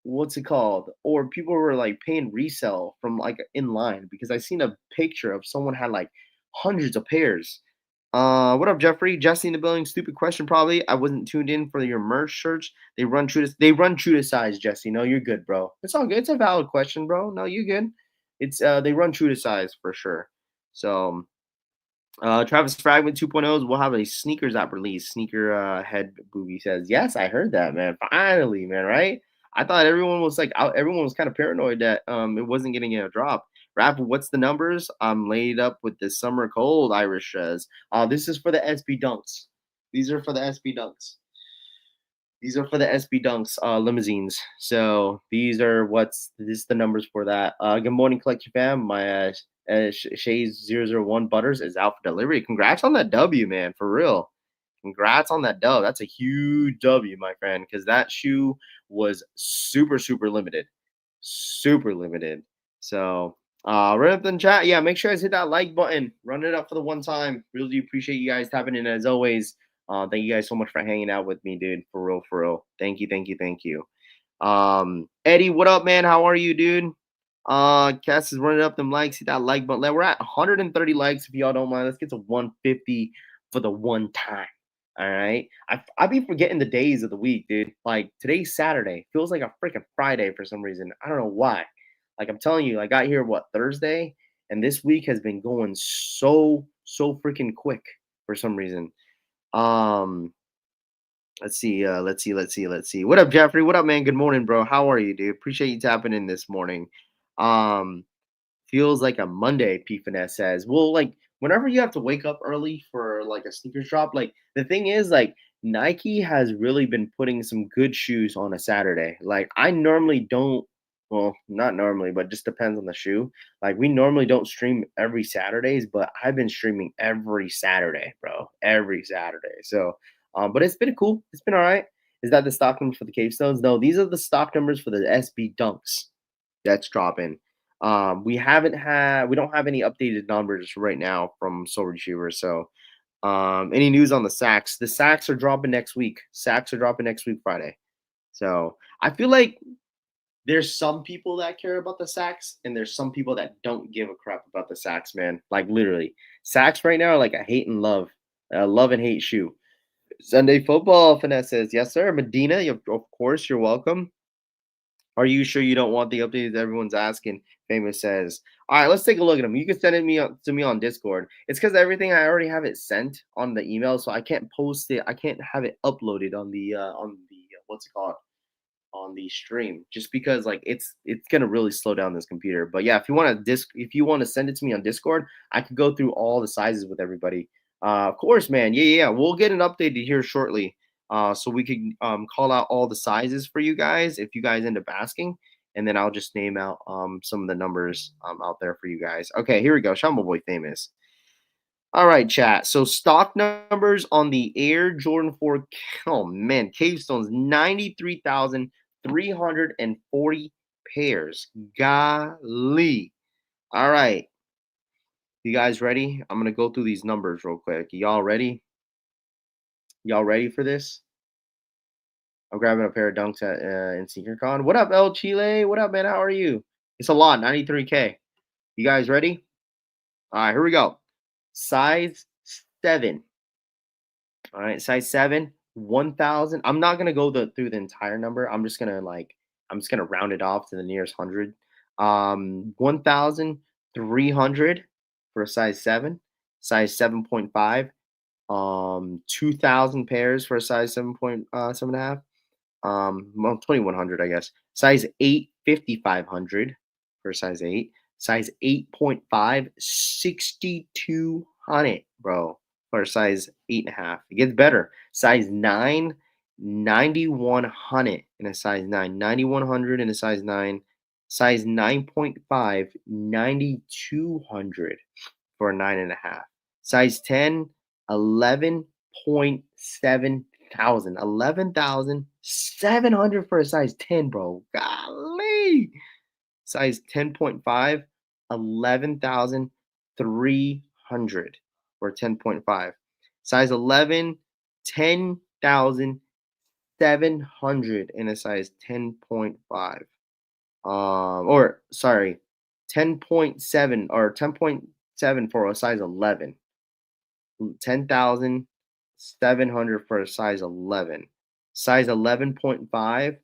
what's it called? Or people were like paying resale from like in line because I seen a picture of someone had like hundreds of pairs. What up, Jeffrey? Jesse in the building. Stupid question, probably. I wasn't tuned in for your merch search. They run true to size, Jesse. No, you're good, bro. It's all good. It's a valid question, bro. No, you good. It's they run true to size for sure. So Travis Fragment 2.0s will have a sneakers app release. Sneaker head booby says, "Yes, I heard that, man. Finally, man. Right? I thought everyone was like, everyone was kind of paranoid that it wasn't getting a drop. Rap, what's the numbers? I'm laid up with this summer cold. Irish says, this is for the SB Dunks. These are for the SB Dunks. These are for the SB Dunks limousines. So these are this is the numbers for that. Good morning, collection fam. My Shays 001 Butters is out for delivery. Congrats on that W, man. For real. Congrats on that dub. That's a huge W, my friend, because that shoe was super, super limited. Super limited. So right up in the chat. Yeah, make sure you guys hit that like button. Run it up for the one time. Really do appreciate you guys tapping in as always. Thank you guys so much for hanging out with me, dude. For real, for real. Thank you, thank you, thank you. Eddie, what up, man? How are you, dude? Cass is running up them likes. Hit that like button. We're at 130 likes. If y'all don't mind, let's get to 150 for the one time. All right. I be forgetting the days of the week, dude. Like today's Saturday. Feels like a freaking Friday for some reason. I don't know why. Like I'm telling you, I got here Thursday, and this week has been going so freaking quick for some reason. Um, let's see. What up, Jeffrey? What up, man? Good morning, bro. How are you, dude? Appreciate you tapping in this morning. Um, feels like a Monday, P Finesse says. Well, like whenever you have to wake up early for like a sneakers drop, like the thing is, like Nike has really been putting some good shoes on a Saturday. Like I normally don't, well, not normally, but just depends on the shoe. Like we normally don't stream every Saturdays, but I've been streaming every Saturday, bro. Every Saturday. So, but it's been cool. It's been all right. Is that the stock numbers for the Cave Stones? No, these are the stock numbers for the SB Dunks that's dropping. We don't have any updated numbers right now from Soul Retriever. So any news on the sacks? The sacks are dropping next week. Sacks are dropping next week, Friday. So I feel like there's some people that care about the sacks, and there's some people that don't give a crap about the sacks, man. Like literally, sacks right now are like a hate and love, love and hate shoe. Sunday football, Finesse says, yes, sir. Medina, of course, you're welcome. Are you sure you don't want the updates everyone's asking? Famous says. All right, let's take a look at them. You can send to me on Discord. It's because everything I already have it sent on the email, so I can't post it. I can't have it uploaded on the what's it called, on the stream, just because like it's gonna really slow down this computer. But yeah, if you want to send it to me on Discord, I could go through all the sizes with everybody. Of course, man. Yeah. We'll get an update here shortly. So we could call out all the sizes for you guys if you guys end up asking, and then I'll just name out some of the numbers out there for you guys. Okay, here we go. Shamba Boy Famous. All right, chat. So stock numbers on the Air Jordan 4. Oh man, Cave Stones 93,340 pairs. Golly. All right. You guys ready? I'm gonna go through these numbers real quick. Y'all ready? Y'all ready for this? I'm grabbing a pair of dunks at in SneakerCon. What up, El Chile? What up, man? How are you? It's a lot, 93K. You guys ready? All right, here we go. Size 7. All right, size 7, 1,000. I'm not gonna go through the entire number. I'm just gonna round it off to the nearest hundred. 1,300 for a size 7, size 7.5, 2,000 pairs for a size 7.7.5. Well, 2,100, I guess. Size 8, 5,500 for size 8. Size 8.5, 6,200, bro, for size 8.5. It gets better. Size 9, 9,100 in a size 9. 9,100 in a size 9. Size 9.5, 9,200 for a 9.5. Size 10, 11.7 thousand. 11,700 for a size 10, bro. Golly. Size 10.5, 11,300 for 10.5. Size 11, 10,700 in a size 10.5. Or sorry, 10.7 or 10.7 for a size 11. 10,700 for a size 11. Size 11.5,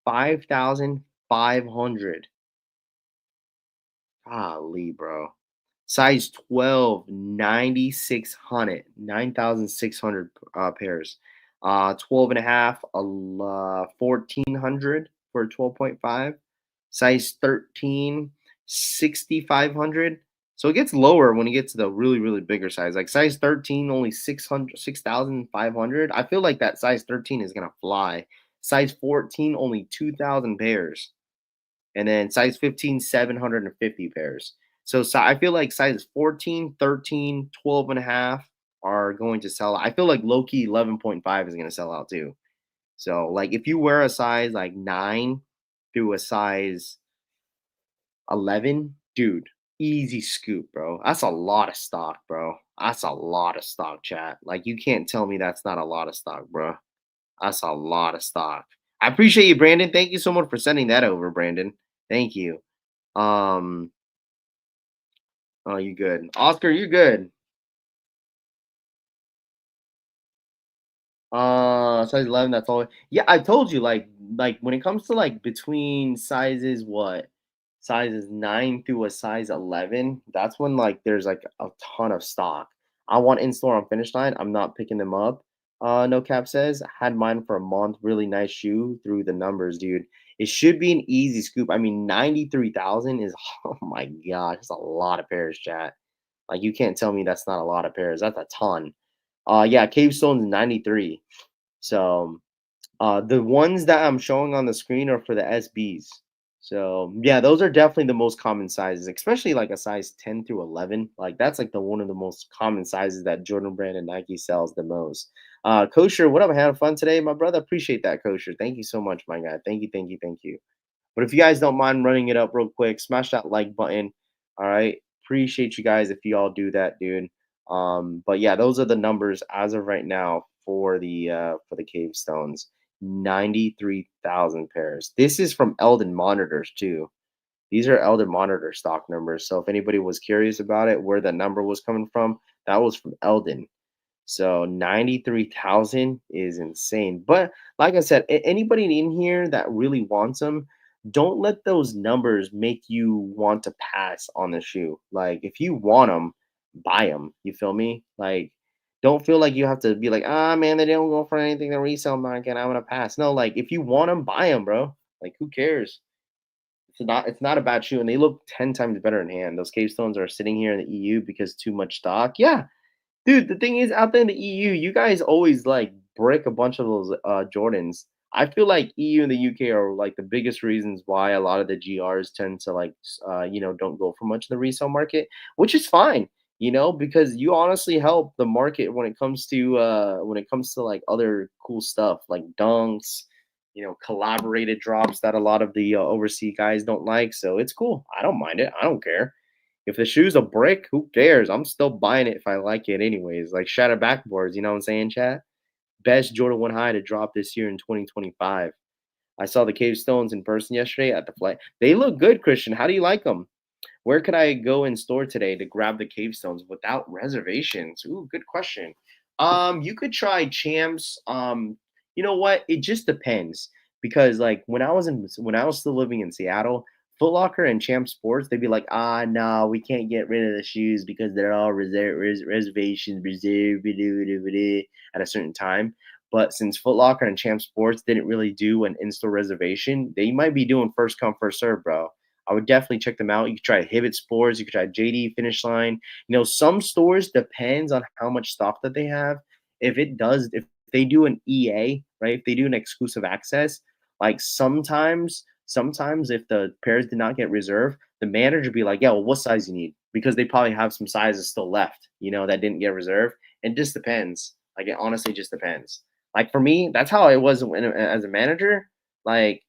5,500. Golly, bro. Size 12, 9,600. 9,600 pairs. 12 and a half, 1,400 for 12.5. Size 13, 6,500. So it gets lower when you get to the really, really bigger size. Like size 13, only 600, 6,500. I feel like that size 13 is going to fly. Size 14, only 2,000 pairs. And then size 15, 750 pairs. So, I feel like sizes 14, 13, 12 and a half are going to sell. I feel like low key 11.5 is going to sell out too. So, like if you wear a size like 9 through a size 11, dude, easy scoop, bro. That's a lot of stock, bro. That's a lot of stock, chat. Like you can't tell me that's not a lot of stock, bro. That's a lot of stock. I appreciate you, Brandon. Thank you so much for sending that over, Brandon. Thank you. Um, oh, you good. Oscar, you good. Size 11, that's all. Yeah, I told you, like when it comes to like between sizes, what sizes 9 through a size 11, that's when like there's like a ton of stock. I want in store on finish line. I'm not picking them up. No cap says had mine for a month. Really nice shoe through the numbers, dude. It should be an easy scoop. I mean, 93,000 is oh my gosh, it's a lot of pairs, chat. Like you can't tell me that's not a lot of pairs. That's a ton. Yeah, Cave Stone's 93. So the ones that I'm showing on the screen are for the SBs. So yeah, those are definitely the most common sizes, especially like a size 10 through 11. Like that's like the one of the most common sizes that Jordan Brand and Nike sells the most. Kosher, what up? Having fun today, my brother. Appreciate that, Kosher. Thank you so much, my guy. Thank you, thank you, thank you. But if you guys don't mind running it up real quick, smash that like button. All right. Appreciate you guys if you all do that, dude. But yeah, those are the numbers as of right now for the cave stones. 93,000 pairs. This is from Eldon Monitors too. These are Eldon Monitor stock numbers. So if anybody was curious about it, where that number was coming from, that was from Eldon. So 93,000 is insane. But like I said, anybody in here that really wants them, don't let those numbers make you want to pass on the shoe. Like if you want them, buy them. You feel me? Like don't feel like you have to be like, ah, man, they don't go for anything in the resale market. I'm gonna pass. No, like if you want them, buy them, bro. Like who cares? It's not a bad shoe, and they look 10 times better in hand. Those cave stones are sitting here in the EU because too much stock. Yeah, dude, the thing is, out there in the EU, you guys always like break a bunch of those Jordans. I feel like EU and the UK are like the biggest reasons why a lot of the GRs tend to like don't go for much in the resale market, which is fine, because you honestly help the market when it comes to like other cool stuff like dunks, collaborated drops that a lot of the overseas guys don't like. So it's cool. I don't mind it. I don't care. If the shoe's a brick, who cares? I'm still buying it if I like it anyways. Like shatter backboards, you know what I'm saying, chat? Best Jordan 1 high to drop this year in 2025. I saw the Cave Stones in person yesterday at the flight. They look good, Christian. How do you like them? Where could I go in store today to grab the Cave Stones without reservations? Ooh, good question. You could try Champs. You know what? It just depends because like when I was still living in Seattle, Foot Locker and Champ Sports, they'd be like, "Ah, no, we can't get rid of the shoes because they're all reservations reserved at a certain time." But since Foot Locker and Champ Sports didn't really do an in-store reservation, they might be doing first come, first serve, bro. I would definitely check them out. You could try Hibbett Sports, you could try JD Finish Line. Some stores depends on how much stock that they have. If they do an EA, right? If they do an exclusive access, like sometimes if the pairs did not get reserved, the manager would be like, "Yeah, well, what size you need?" Because they probably have some sizes still left, that didn't get reserved. It just depends. Like it honestly just depends. Like for me, that's how it was as a manager. Like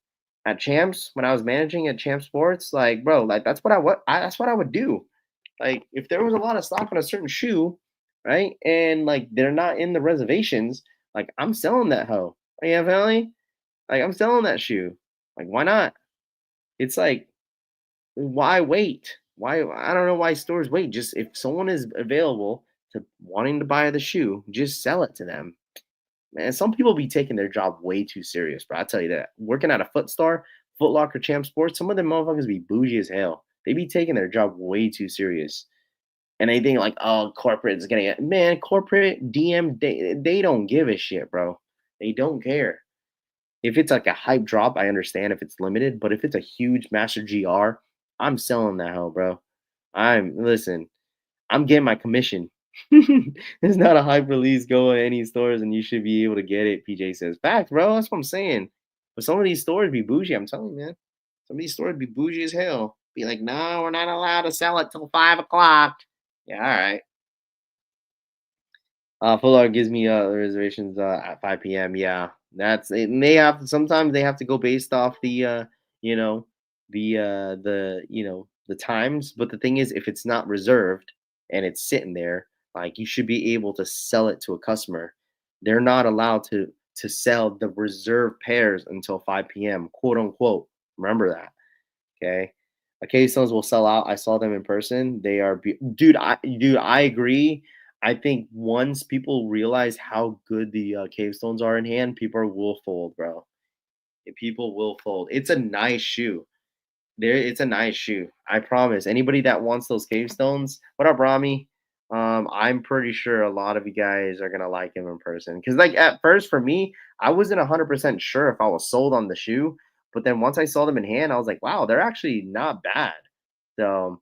at Champs, when I was managing at Champ Sports, like bro, like that's what I would do. Like if there was a lot of stock on a certain shoe, right, and like they're not in the reservations, like I'm selling that hoe. You know, family? Like I'm selling that shoe. Like why not? It's like, why wait? Why I don't know why stores wait. Just if someone is available to wanting to buy the shoe, just sell it to them. Man, some people be taking their job way too serious, bro. I tell you that. Working at a Foot Star, Foot Locker, Champ Sports, some of them motherfuckers be bougie as hell. They be taking their job way too serious. And they think like, oh, corporate is getting it. Man, corporate DM, they don't give a shit, bro. They don't care. If it's like a hype drop, I understand if it's limited, but if it's a huge Master GR, I'm selling that hell, bro. Listen, I'm getting my commission. It's not a hype release. Go in any stores and you should be able to get it. PJ says, facts, bro. That's what I'm saying. But some of these stores be bougie. I'm telling you, man. Some of these stores be bougie as hell. Be like, no, we're not allowed to sell it till 5 o'clock. Yeah, all right. Full Art gives me reservations at 5 p.m. Yeah, that's it. And they have sometimes they have to go based off you know, the times. But the thing is, if it's not reserved and it's sitting there, like you should be able to sell it to a customer. They're not allowed to sell the reserved pairs until 5 p.m. quote unquote. Remember that. Okay. Stones will sell out. I saw them in person. They are, dude. I agree. I think once people realize how good the cave stones are in hand, people will fold, bro. People will fold. It's a nice shoe. It's a nice shoe. I promise. Anybody that wants those cave stones, what up, Rami? I'm pretty sure a lot of you guys are gonna like him in person. Cause like at first for me, I wasn't 100% sure if I was sold on the shoe, but then once I saw them in hand, I was like, wow, they're actually not bad. So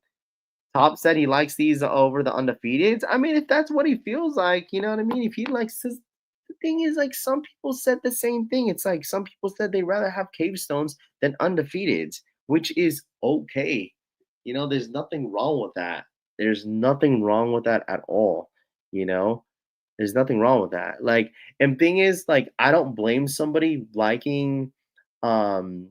Top said he likes these over the undefeateds. I mean, if that's what he feels like, you know what I mean? If he likes this, the thing is, like, some people said the same thing. It's like some people said they'd rather have cave stones than undefeateds, which is okay. There's nothing wrong with that. There's nothing wrong with that at all. You know, there's nothing wrong with that. Like, and thing is, like, I don't blame somebody liking, um,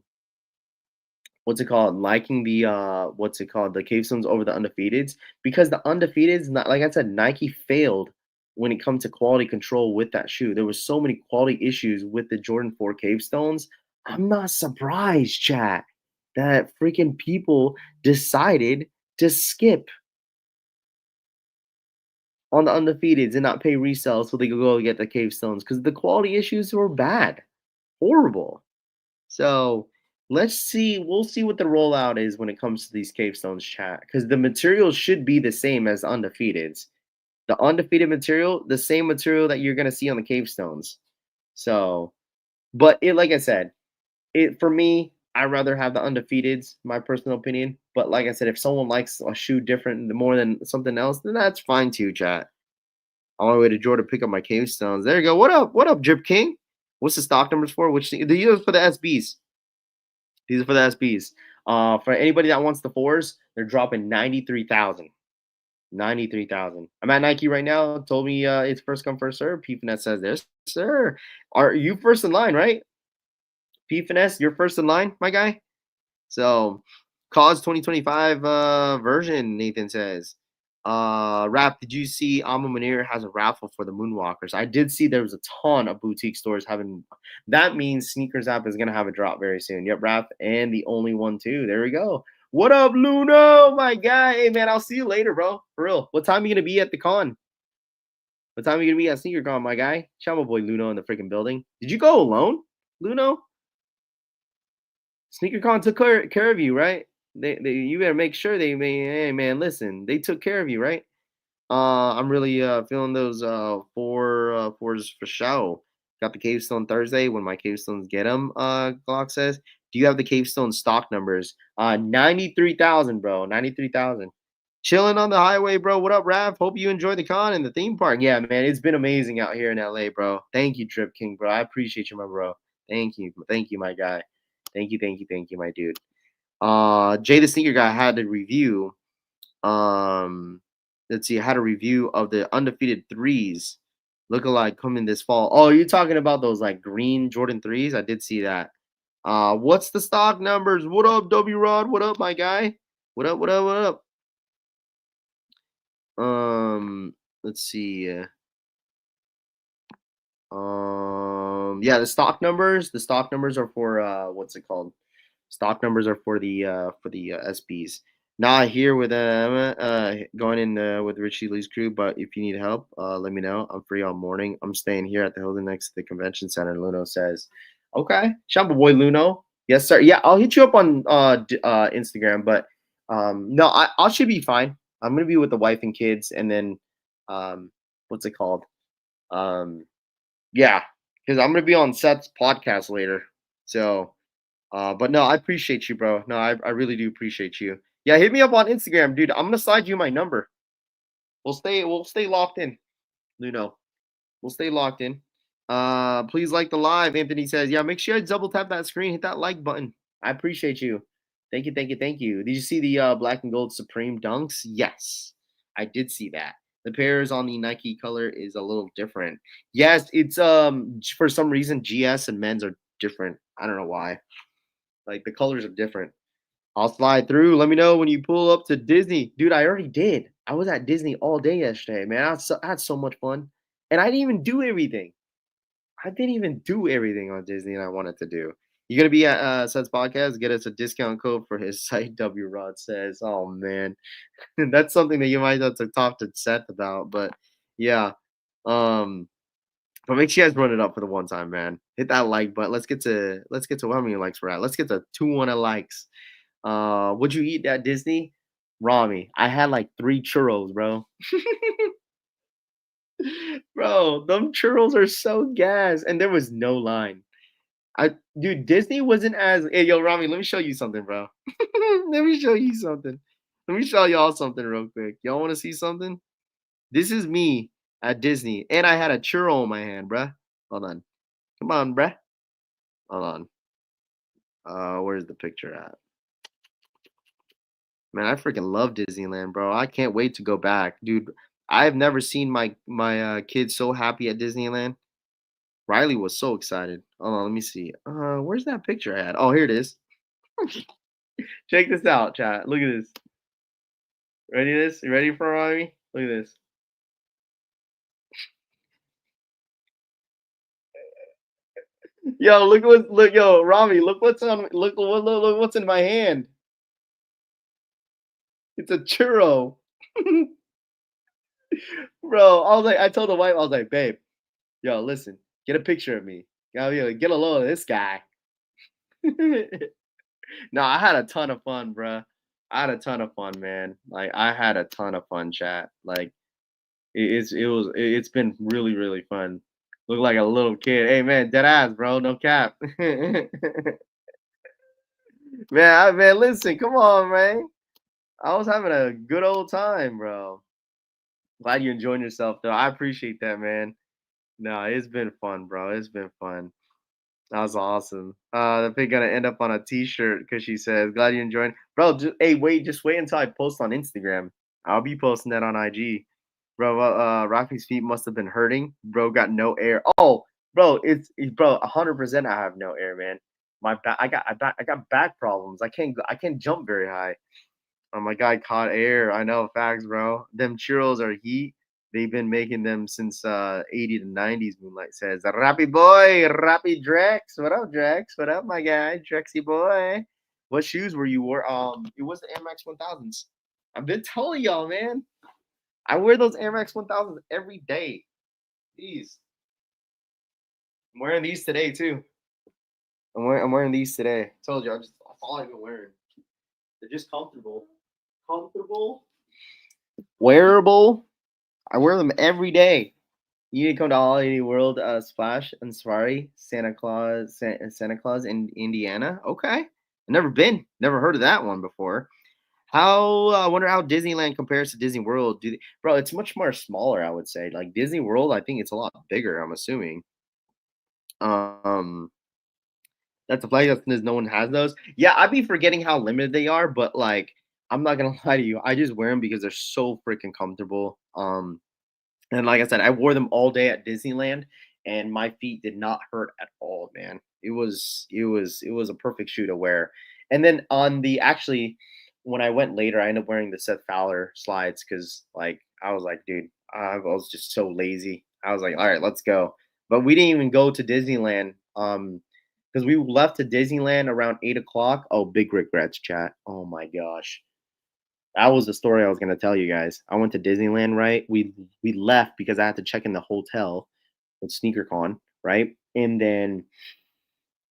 what's it called? Liking the what's it called? The cave stones over the undefeateds because the undefeateds, not like I said, Nike failed when it comes to quality control with that shoe. There was so many quality issues with the Jordan 4 cave stones. I'm not surprised, chat, that freaking people decided to skip on the undefeateds and not pay resale so they could go get the cave stones because the quality issues were bad, horrible. So let's see. We'll see what the rollout is when it comes to these cave stones, chat. Because the material should be the same as undefeateds. The undefeated material, the same material that you're gonna see on the cave stones. So, but like I said, it for me, I rather have the undefeateds, my personal opinion. But like I said, if someone likes a shoe different more than something else, then that's fine too, chat. On my way to Georgia to pick up my cave stones. There you go. What up? What up, Drip King? What's the stock numbers for? These are for the SBs. These are for the SBs. For anybody that wants the fours, they're dropping 93,000. 93,000. I'm at Nike right now. Told me it's first come, first serve. P Finesse says this, sir. Are you first in line, right? P Finesse, you're first in line, my guy. So, Cause 2025 version, Nathan says. Rap, did you see Alma Munir has a raffle for the Moonwalkers? I did see there was a ton of boutique stores having. That means Sneakers app is gonna have a drop very soon. Yep, Rap, and the only one too. There we go. What up, Luno, my guy? Hey man, I'll see you later, bro. For real. What time are you gonna be at the con? What time are you gonna be at Sneaker Con, my guy? Shout my boy Luno in the freaking building. Did you go alone, Luno? Sneaker Con took care of you, right? You better make sure hey man, listen, they took care of you, right? I'm really feeling those fours for show. Got the Cavestone Thursday when my Cavestones get them. Glock says, do you have the Cavestone stock numbers? 93,000, bro. 93,000. Chilling on the highway, bro. What up, Rav? Hope you enjoy the con and the theme park. Yeah, man, it's been amazing out here in LA, bro. Thank you, Drip King, bro. I appreciate you, my bro. Thank you, my guy. Thank you, my dude. Jay the Sneaker Guy had a review. Let's see, I had a review of the undefeated threes lookalike coming this fall. Oh, you're talking about those like green Jordan threes? I did see that. What's the stock numbers? What up, W Rod? What up, my guy? What up? What up? What up? Let's see. Yeah, the stock numbers. The stock numbers are for what's it called? Stock numbers are for the SBs. Not here with going in with Richie Lee's crew, but if you need help, let me know. I'm free all morning. I'm staying here at the Hilton next to the convention center. Luno says, "Okay, shout out boy Luno. Yes, sir. Yeah, I'll hit you up on Instagram, but no, I should be fine. I'm gonna be with the wife and kids, and then what's it called? Um, yeah, because I'm gonna be on Seth's podcast later. So, but no, I appreciate you, bro. No, I really do appreciate you. Yeah, hit me up on Instagram, dude. I'm gonna slide you my number. We'll stay locked in, Luno. We'll stay locked in. Please like the live. Anthony says, yeah, make sure you double tap that screen, hit that like button. I appreciate you. Thank you, thank you, thank you. Did you see the black and gold Supreme dunks? Yes, I did see that. The pairs on the Nike color is a little different. Yes, it's for some reason GS and men's are different. I don't know why. Like the colors are different. I'll slide through. Let me know when you pull up to Disney. Dude, I already did. I was at Disney all day yesterday, man. I had so much fun. And I didn't even do everything. I didn't even do everything on Disney and I wanted to do. You're gonna be at Seth's podcast, get us a discount code for his site, W Rod says. Oh man. That's something that you might have to talk to Seth about. But yeah. Um but make sure you guys run it up for the one time, man. Hit that like button. Let's get to how many likes we're at. Let's get to 200 likes. What'd you eat at Disney? Rami. I had like 3 churros, bro. Bro, them churros are so gas, and there was no line. Dude, Disney wasn't as. Hey, yo, Rami, let me show you something, bro. Let me show you something. Let me show y'all something real quick. Y'all want to see something? This is me at Disney, and I had a churro in my hand, bruh. Hold on. Come on, bruh. Hold on. Where's the picture at? Man, I freaking love Disneyland, bro. I can't wait to go back, dude. I've never seen my kids so happy at Disneyland. Riley was so excited. Hold on, let me see. Where's that picture at? Oh, here it is. Check this out, chat. Look at this. Ready this? You ready for Riley? Look at this. Yo, yo, Rami, look what's in my hand. It's a churro. Bro, I told the wife, I was like, babe, yo, listen, get a picture of me. Yo, get a load of this guy. No, I had a ton of fun, bro. I had a ton of fun, man. Like I had a ton of fun, chat. Like it's been really really fun. Look like a little kid. Hey man, dead ass, bro. No cap. Man, man, listen, come on, man. I was having a good old time, bro. Glad you enjoying yourself, though. I appreciate that, man. No, it's been fun, bro. It's been fun. That was awesome. The pig gonna end up on a T-shirt because she says, "Glad you enjoyed." Bro, hey, just wait until I post on Instagram. I'll be posting that on IG. Bro, Rafi's feet must have been hurting. Bro got no air. Oh, bro, bro, 100%. I have no air, man. My back, I got back problems. I can't jump very high. Oh, my guy caught air. I know facts, bro. Them churros are heat. They've been making them since 80 to 90s, Moonlight says. Rappy boy, Rappy Drex. What up, Drex? What up, my guy? Drexy boy. What shoes were you wore? It was the Air Max 1000s. I've been telling y'all, man. I wear those Air Max 1000s every day. These. I'm wearing these today, too. I'm wearing these today. Told you, that's all I've been wearing. They're just comfortable. Comfortable. Wearable. I wear them every day. You need to come to Holiday World Splash and Safari, Santa Claus in Indiana. Okay. I've never been. Never heard of that one before. How I wonder how Disneyland compares to Disney World. Bro, it's much more smaller, I would say. Like Disney World, I think it's a lot bigger, I'm assuming. Um that's a flag that says no one has those. Yeah, I'd be forgetting how limited they are, but like I'm not gonna lie to you. I just wear them because they're so freaking comfortable. And like I said, I wore them all day at Disneyland, and my feet did not hurt at all, man. It was a perfect shoe to wear. And then on the actually, when I went later, I ended up wearing the Seth Fowler slides because like I was like, dude, I was just so lazy. I was like, all right, let's go. But we didn't even go to Disneyland. Because we left to Disneyland around 8 o'clock. Oh, big regrets, chat. Oh my gosh, that was the story I was gonna tell you guys. I went to Disneyland, right? We left because I had to check in the hotel with SneakerCon, right? And then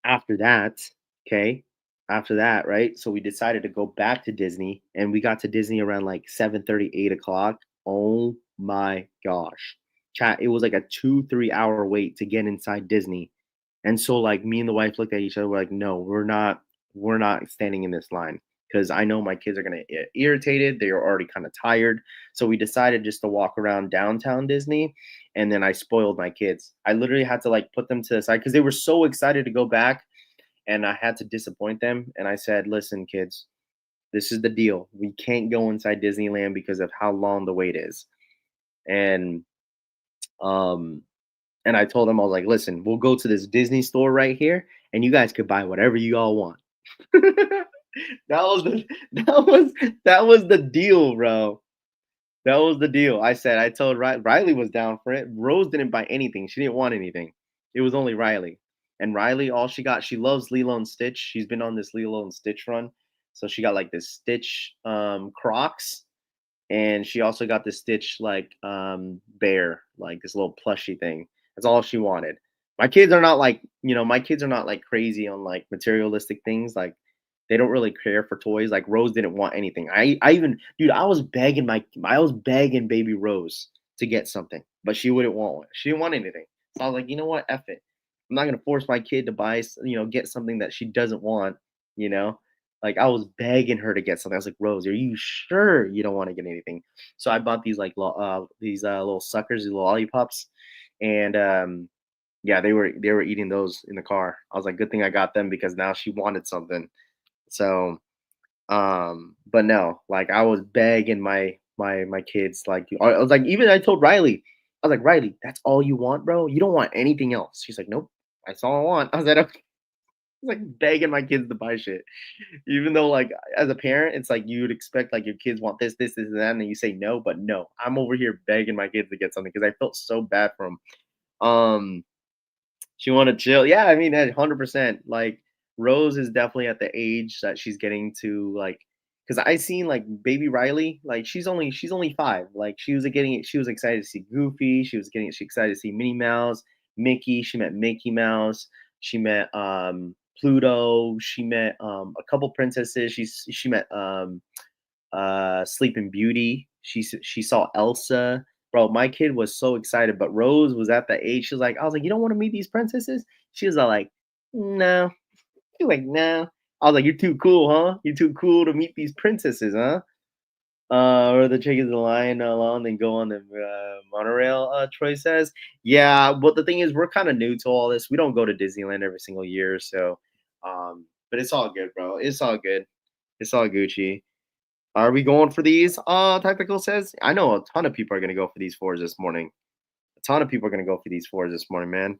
after that, okay, after that, right? So we decided to go back to Disney, and we got to Disney around like 7:30, 8 o'clock. Oh my gosh, chat! It was like a 2, 3 hour wait to get inside Disney, and so like me and the wife looked at each other. We're like, no, we're not standing in this line because I know my kids are gonna get irritated. They are already kind of tired. So we decided just to walk around downtown Disney, and then I spoiled my kids. I literally had to like put them to the side because they were so excited to go back, and I had to disappoint them. And I said, "Listen, kids, this is the deal. We can't go inside Disneyland because of how long the wait is." And um and I told them I was like, "Listen, we'll go to this Disney store right here, and you guys could buy whatever you all want." that was the that was the deal, bro. That was the deal. I told Riley was down for it. Rose didn't buy anything. She didn't want anything. It was only Riley. And Riley, all she got, she loves Lilo and Stitch. She's been on this Lilo and Stitch run. So she got like this Stitch Crocs. And she also got this Stitch like bear, like this little plushy thing. That's all she wanted. My kids are not like, my kids are not like crazy on like materialistic things. Like they don't really care for toys. Like Rose didn't want anything. I even, dude, I was begging baby Rose to get something, but she wouldn't want one. She didn't want anything. So I was like, you know what? F it. I'm not gonna force my kid to buy, get something that she doesn't want. You know, like I was begging her to get something. I was like, Rose, are you sure you don't want to get anything? So I bought these like these little suckers, these little lollipops, and yeah, they were eating those in the car. I was like, good thing I got them because now she wanted something. So, but no, like I was begging my kids, like I was like, even I told Riley, I was like, Riley, that's all you want, bro? You don't want anything else? She's like, nope, that's all I want. I was like, okay. I was like begging my kids to buy shit, even though like as a parent, it's like you would expect like your kids want this, and that, and then you say no, but no, I'm over here begging my kids to get something because I felt so bad for them. Um, she wanna chill. Yeah, I mean, 100%. Like, Rose is definitely at the age that she's getting to, like, because I seen, like, baby Riley, like, she's only 5. Like, she was excited to see Goofy, she excited to see Minnie Mouse, Mickey, she met Mickey Mouse, she met, Pluto, she met, a couple princesses, she met, Sleeping Beauty. She saw Elsa. Bro, my kid was so excited, but Rose was at the age. She was like, I was like, you don't want to meet these princesses? She was like, no. She was like, no. I was like, you're too cool, huh? You're too cool to meet these princesses, huh? Or the chick is the lion alone and go on the monorail. Troy says, yeah. But the thing is, we're kind of new to all this. We don't go to Disneyland every single year, so but it's all good, bro. It's all good. It's all Gucci. Are we going for these? Tactical says. I know a ton of people are gonna go for these fours this morning. A ton of people are gonna go for these fours this morning, man.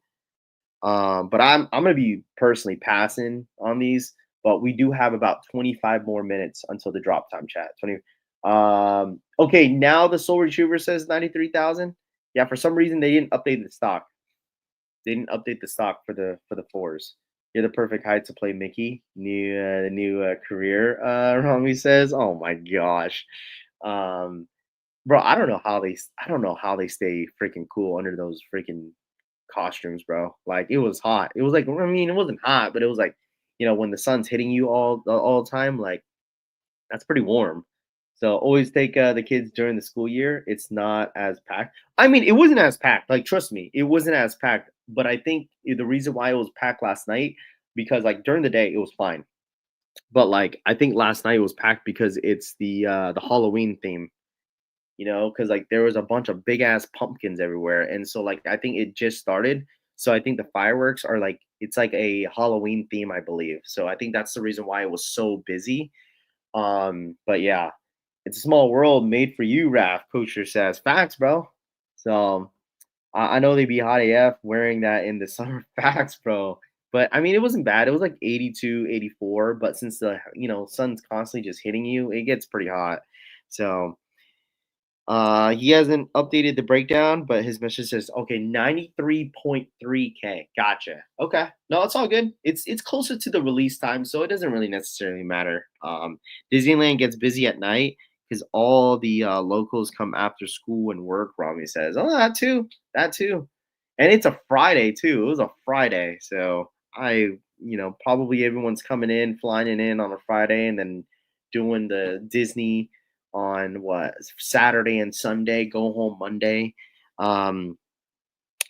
But I'm gonna be personally passing on these. But we do have about 25 more minutes until the drop time chat. 20. Okay, now the Soul Retriever says 93,000. Yeah, for some reason they didn't update the stock. They didn't update the stock for the fours. You're the perfect height to play Mickey. New career. Rami says. Oh my gosh. Um, bro, I don't know how they stay freaking cool under those freaking costumes, bro. Like it was hot. It was like I mean, it wasn't hot, but it was like when the sun's hitting you all the time, like That's pretty warm. So always take the kids during the school year. It's not as packed. I mean, it wasn't as packed. Like, trust me, it wasn't as packed. But I think the reason why it was packed last night because like during the day it was fine. But like I think last night it was packed because it's the Halloween theme, because like there was a bunch of big ass pumpkins everywhere, and so like I think it just started. So I think the fireworks are like it's like a Halloween theme, I believe. So I think that's the reason why it was so busy. But yeah, it's a small world made for you, Raph. Kosher says facts, bro. So I know they be hot AF wearing that in the summer. Facts, bro. But I mean, it wasn't bad. It was like 82, 84. But since the sun's constantly just hitting you, it gets pretty hot. So he hasn't updated the breakdown, but his message says, okay, 93.3K. Gotcha. Okay. No, it's all good. It's closer to the release time, so it doesn't really necessarily matter. Disneyland gets busy at night because all the locals come after school and work, Rami says. Oh, that too. That too. And it's a Friday too. It was a Friday. So probably everyone's coming in, flying in on a Friday and then doing the Disney on what Saturday and Sunday, go home Monday. Um,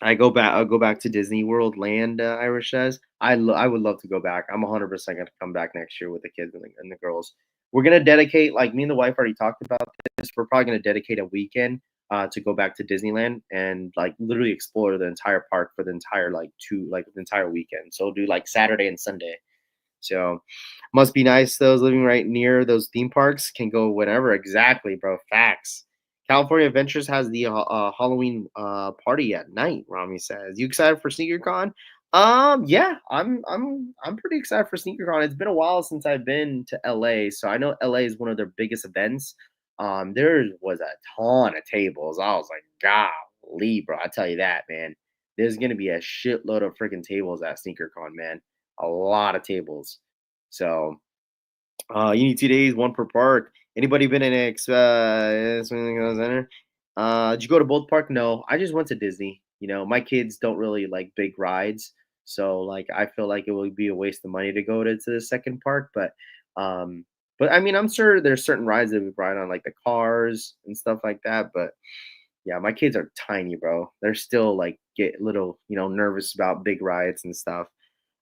I'll go back to Disney World Land. Irish says I would love to go back. I'm 100% gonna come back next year with the kids and the girls. We're gonna dedicate like me and the wife already talked about this. We're probably gonna dedicate a weekend to go back to Disneyland and like literally explore the entire park for the entire the entire weekend. So do like Saturday and Sunday. So must be nice. Those living right near those theme parks can go whenever. Exactly, bro. Facts. California Adventures has the Halloween party at night. Rami says, "You excited for SneakerCon?" Yeah, I'm pretty excited for SneakerCon. It's been a while since I've been to LA, so I know LA is one of their biggest events. There was a ton of tables. I was like, golly, bro. I tell you that, man. There's gonna be a shitload of freaking tables at SneakerCon, man. A lot of tables. So you need 2 days, one per park. Anybody been in center? Did you go to both park? No, I just went to Disney. My kids don't really like big rides, so like I feel like it would be a waste of money to go to the second park. But I mean, I'm sure there's certain rides that we ride on, like the cars and stuff like that. But yeah, my kids are tiny, bro. They're still like get a little, nervous about big rides and stuff.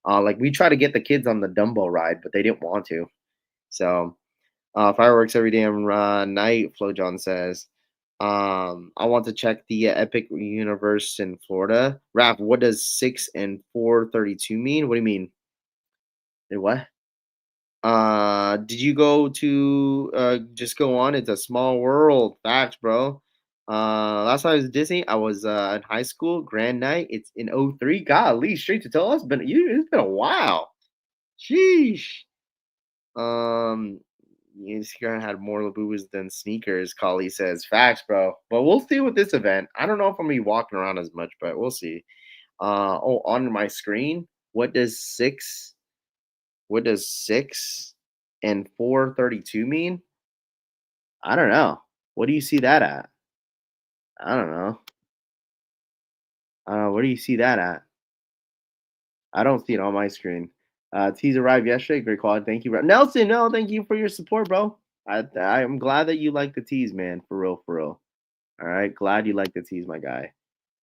Like we try to get the kids on the Dumbo ride, but they didn't want to. So fireworks every damn night. Flo John says. I want to check the Epic Universe in Florida. Raph, what does 6 and 432 mean? What do you mean? What? Did you go to just go on? It's a small world. Facts, bro. Last time I was at Disney, I was in high school, grand night. It's in '03. Golly, straight to tell us, it's been a while. Sheesh. Um, Instagram had more Labubas than sneakers. Kali says, "Facts, bro." But we'll see with this event. I don't know if I'm gonna be walking around as much, but we'll see. On my screen, what does six? What does 6 and 432 mean? I don't know. What do you see that at? I don't know. Where do you see that at? I don't see it on my screen. Teas arrived yesterday. Great quality. Thank you, bro. Nelson. No, thank you for your support, bro. I'm glad that you like the teas, man. For real, for real. All right, glad you like the teas, my guy.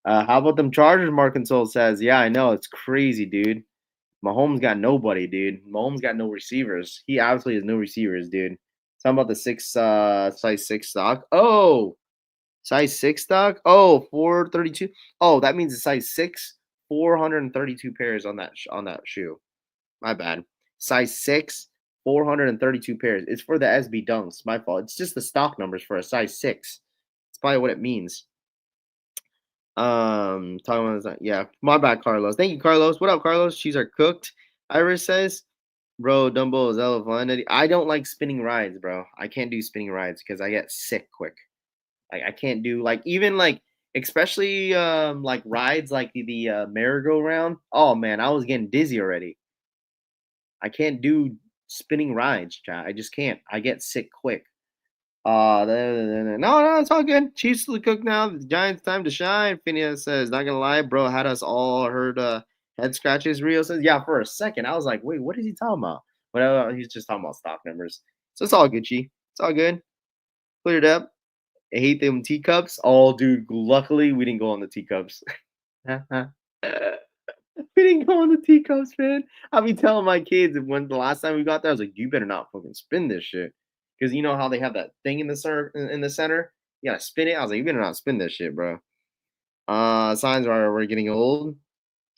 How about them Chargers? Mark Console says, yeah, I know it's crazy, dude. Mahomes got nobody, dude. Mahomes got no receivers. He obviously has no receivers, dude. Talking about the size 6 stock. Oh, size 6 stock. Oh, 432. Oh, that means a size 6, 432 pairs on that shoe. My bad. Size 6, 432 pairs. It's for the SB Dunks. My fault. It's just the stock numbers for a size 6. It's probably what it means. Talking about that. Yeah, my bad, Carlos. Thank you, Carlos. What up, Carlos? Cheese are cooked. Iris says, bro, Dumbo is hella fun. I don't like spinning rides, bro. I can't do spinning rides because I get sick quick. Like I can't do like even like especially like rides like the merry-go-round. Oh man, I was getting dizzy already. I can't do spinning rides, chat. I just can't. I get sick quick. No, it's all good. Chiefs to the cook now. The Giants time to shine. Phineas says, not gonna lie, bro, had us all heard head scratches. Rio says, yeah, for a second. I was like, wait, what is he talking about? But he's just talking about stock numbers. So it's all good, G. It's all good. Cleared up. I hate them teacups. Oh, dude. Luckily, we didn't go on the teacups. We didn't go on the teacups, man. I'll be telling my kids when the last time we got there, I was like, "You better not fucking spin this shit," because you know how they have that thing in the center. In the center, you gotta spin it. I was like, "You better not spin this shit, bro." Signs are we're getting old.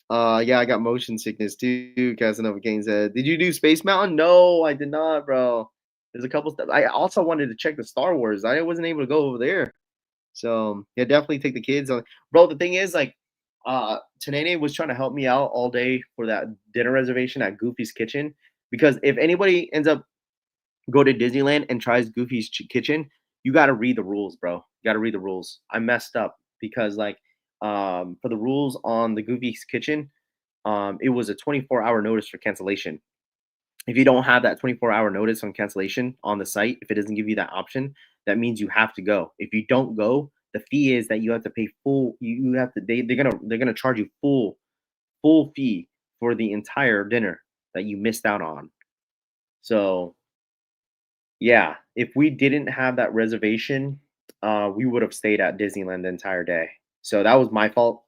Yeah, I got motion sickness too. Casanova Kane said, "Did you do Space Mountain?" No, I did not, bro. There's a couple stuff. I also wanted to check the Star Wars. I wasn't able to go over there. So yeah, definitely take the kids on. Bro, the thing is, like, Tanene was trying to help me out all day for that dinner reservation at Goofy's Kitchen. Because if anybody ends up go to Disneyland and tries Goofy's Kitchen, you got to read the rules, bro. You got to read the rules. I messed up because like for the rules on the Goofy's Kitchen, it was a 24-hour notice for cancellation. If you don't have that 24-hour notice on cancellation on the site, if it doesn't give you that option, that means you have to go. If you don't go, the fee is that you have to pay full. You have to. They're gonna charge you full fee for the entire dinner that you missed out on. So yeah, if we didn't have that reservation, we would have stayed at Disneyland the entire day. So that was my fault.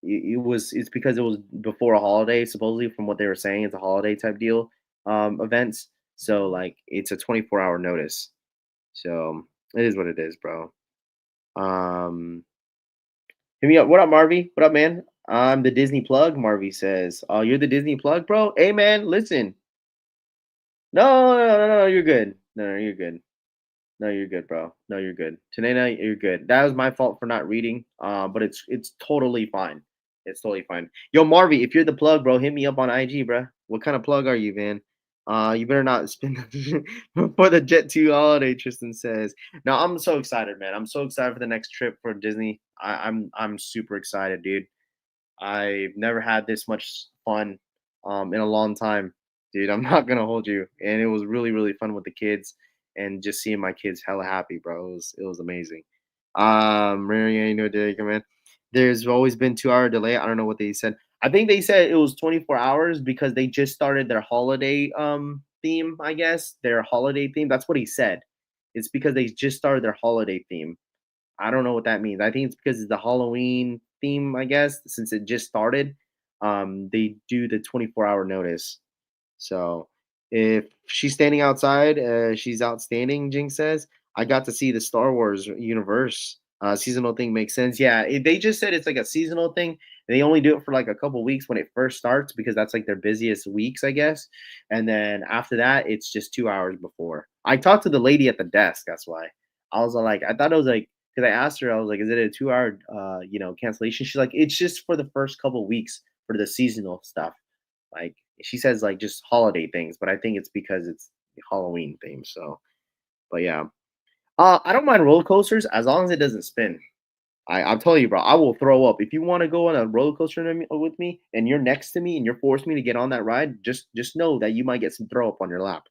It's because it was before a holiday, supposedly from what they were saying, it's a holiday type deal, events. So like it's a 24-hour notice. So it is what it is, bro. Um, hit me up. What up, Marvy? What up, man? I'm the Disney plug. Marvy says, "Oh, you're the Disney plug, bro." Hey, man, listen. No, you're good. No, you're good. No, you're good, bro. No, you're good. Tanena, you're good. That was my fault for not reading. But it's totally fine. It's totally fine. Yo, Marvy, if you're the plug, bro, hit me up on IG, bro. What kind of plug are you, man? You better not spin for the Jet 2 holiday, Tristan says. No, I'm so excited, man. I'm so excited for the next trip for Disney. I'm super excited, dude. I've never had this much fun in a long time, dude. I'm not gonna hold you, and it was really really fun with the kids, and just seeing my kids hella happy, bro. It was amazing. Mary, no day, come in. There's always been 2 hour delay. I don't know what they said. I think they said it was 24 hours because they just started their holiday theme. I guess their holiday theme. That's what he said. It's because they just started their holiday theme. I don't know what that means. I think it's because it's the Halloween theme, I guess, since it just started. They do the 24-hour notice. So if she's standing outside, she's outstanding, Jinx says. I got to see the Star Wars universe. Seasonal thing makes sense. Yeah, they just said it's like a seasonal thing. They only do it for like a couple weeks when it first starts because that's like their busiest weeks, I guess. And then after that, it's just 2 hours before. I talked to the lady at the desk. That's why I was like, I thought it was like because I asked her, I was like, is it a 2 hour, cancellation? She's like, it's just for the first couple weeks for the seasonal stuff. Like she says like just holiday things, but I think it's because it's Halloween theme. So, but yeah, I don't mind roller coasters as long as it doesn't spin. I'm telling you, bro, I will throw up if you want to go on a roller coaster with me, and you're next to me and you're forcing me to get on that ride. Just know that you might get some throw up on your lap.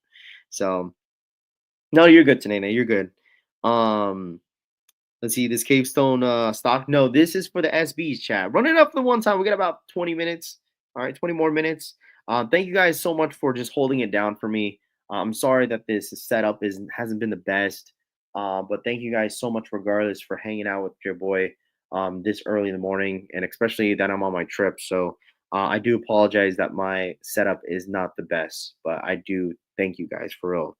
So, no, you're good, Tanena. You're good. Um, let's see this Cavestone stock. No, this is for the SBs chat. Run it up the one time. We got about 20 minutes. All right, 20 more minutes. Thank you guys so much for just holding it down for me. I'm sorry that this setup hasn't been the best. But thank you guys so much regardless for hanging out with your boy this early in the morning and especially that I'm on my trip. So I do apologize that my setup is not the best, but I do thank you guys for real.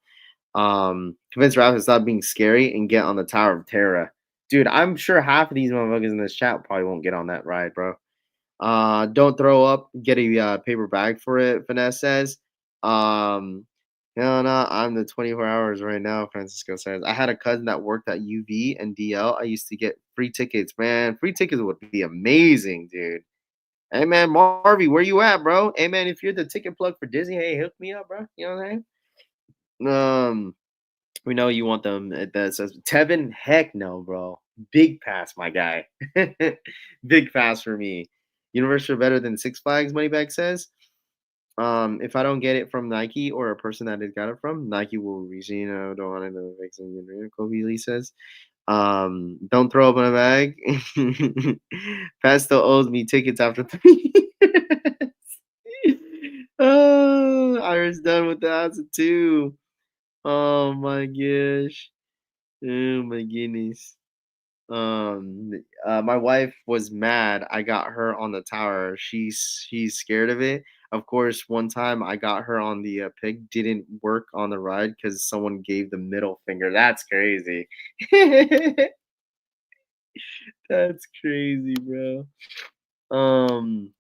Convince Ralph to stop being scary and get on the Tower of Terror. Dude, I'm sure half of these motherfuckers in this chat probably won't get on that ride, bro. Don't throw up. Get a paper bag for it. Finesse says. No, I'm the 24 hours right now. Francisco says. I had a cousin that worked at UV and DL. I used to get free tickets. Man, free tickets would be amazing, dude. Hey man, Marvy, where you at, bro? Hey man, if you're the ticket plug for Disney, hey, hook me up, bro. You know what I'm saying? We know you want them. That says Tevin. Heck no, bro. Big pass, my guy. Big pass for me. Universal better than Six Flags. Moneybag says. If I don't get it from Nike or a person that it got it from, Nike will reason. Don't want to make some. Kobe Lee says. Don't throw up in a bag. Pasto owes me tickets after 3 years. Iris done with the answer too. Oh my gosh. Oh my goodness. My wife was mad. I got her on the tower. She's scared of it. Of course, one time I got her on the pig, didn't work on the ride because someone gave the middle finger. That's crazy. That's crazy, bro. Um,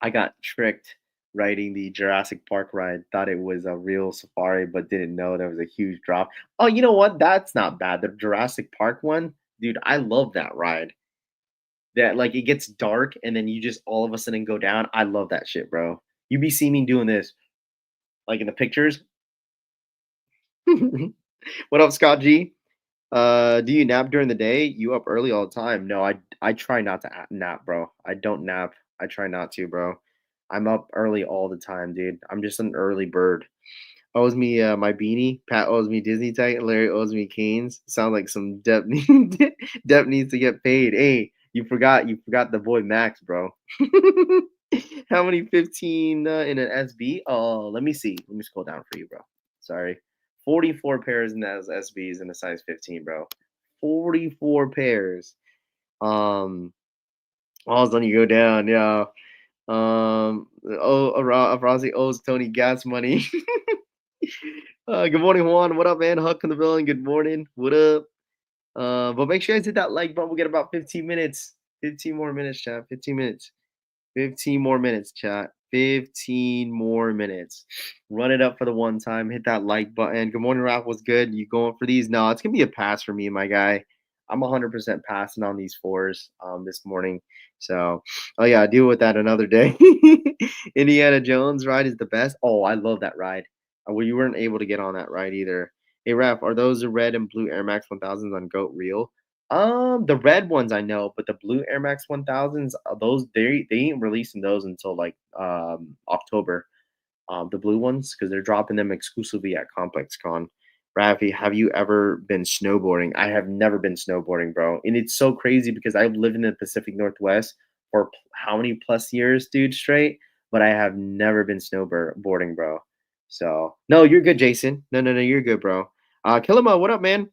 I got tricked riding the Jurassic Park ride. Thought it was a real safari, but didn't know there was a huge drop. Oh, you know what? That's not bad. The Jurassic Park one, dude, I love that ride. That like it gets dark and then you just all of a sudden go down. I love that shit, bro. You be seeing me doing this like in the pictures. What up, Scott G? Do you nap during the day? You up early all the time? No, I try not to nap, bro. I don't nap. I try not to, bro. I'm up early all the time, dude. I'm just an early bird. Owes me my beanie. Pat owes me Disney tag. Larry owes me Canes. Sound like some Depp Depp needs to get paid. Hey, you forgot the boy Max, bro. How many 15 in an SB? Oh, let me see. Let me scroll down for you, bro. Sorry. 44 pairs in those SBs in a size 15, bro. 44 pairs. Um, all of a sudden you go down, yeah. Rossi owes Tony gas money. Good morning, Juan. What up, man? Huck in the building. Good morning. What up? But make sure you guys hit that like button. We get about 15 minutes. 15 more minutes, chat. 15 minutes. 15 more minutes, chat. 15 more minutes. Run it up for the one time. Hit that like button. Good morning, Ralph. What's good? You going for these? No, it's gonna be a pass for me, my guy. I'm 100% passing on these fours this morning. So, oh yeah, I'll deal with that another day. Indiana Jones ride is the best. Oh, I love that ride. Well, you weren't able to get on that ride either. Hey, Ralph, are those the red and blue Air Max 1000s on Goat real? The red ones I know, but the blue Air Max 1000s, those they ain't releasing those until like October. The blue ones because they're dropping them exclusively at Complex Con. Rafi, have you ever been snowboarding? I have never been snowboarding, bro. And it's so crazy because I've lived in the Pacific Northwest for how many plus years, dude, straight, but I have never been snowboarding, bro. So, no, you're good, Jason. No, no, no, you're good, bro. Killama, what up, man?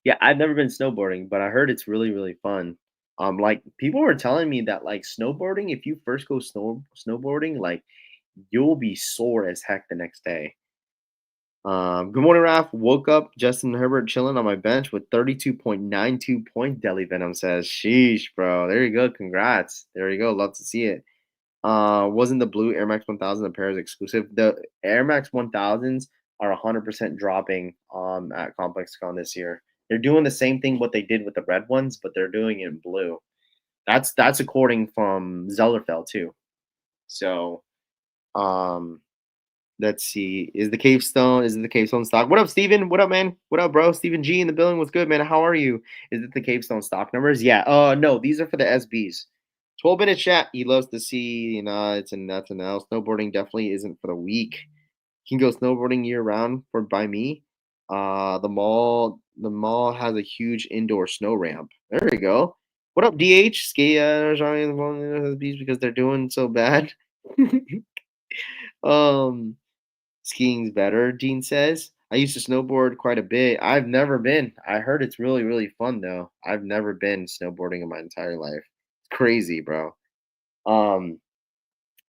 Yeah, I've never been snowboarding, but I heard it's really, really fun. Like people were telling me that like snowboarding, if you first go snowboarding, like you'll be sore as heck the next day. Good morning, Ralph. Woke up Justin Herbert chilling on my bench with 32.92 points. Deli Venom says, "Sheesh, bro. There you go. Congrats. There you go. Love to see it." Wasn't the blue Air Max 1000 of pairs exclusive? The Air Max 1000s are 100% dropping at ComplexCon this year. They're doing the same thing what they did with the red ones, but they're doing it in blue. That's according from Zellerfeld too. So, um, let's see. Is it the Cave Stone stock? What up, Steven? What up, man? What up, bro? Steven G in the building. What's good, man? How are you? Is it the Cave Stone stock numbers? Yeah. No, these are for the SBs. 12-minute chat. He loves to see, it's a that's an L. Snowboarding definitely isn't for the weak. You can go snowboarding year round for by me. The mall has a huge indoor snow ramp. There we go. What up, DH? Skaters are in the beach because they're doing so bad. um Skiing's better, Dean says. I used to snowboard quite a bit. I've never been. I heard it's really, really fun though. I've never been snowboarding in my entire life. It's crazy, bro. Um,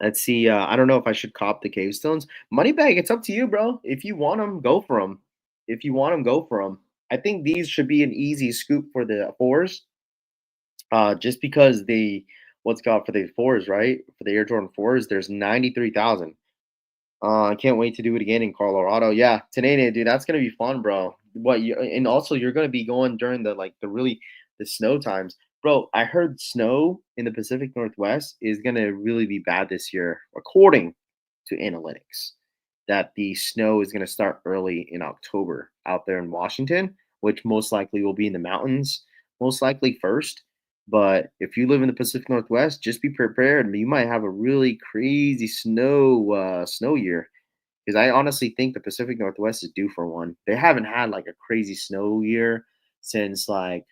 let's see. I don't know if I should cop the cave stones. Moneybag, it's up to you, bro. If you want them, go for them. If you want them, go for them. I think these should be an easy scoop for the fours. Just because what's called for the fours, right? For the Air Jordan fours, there's 93,000. I can't wait to do it again in Colorado. Yeah, Tanene, dude, that's gonna be fun, bro. And also you're gonna be going during the snow times, bro. I heard snow in the Pacific Northwest is gonna really be bad this year, according to analytics. That the snow is gonna start early in October out there in Washington, which most likely will be in the mountains, most likely first. But if you live in the Pacific Northwest, just be prepared. You might have a really crazy snow year. Because I honestly think the Pacific Northwest is due for one. They haven't had like a crazy snow year since like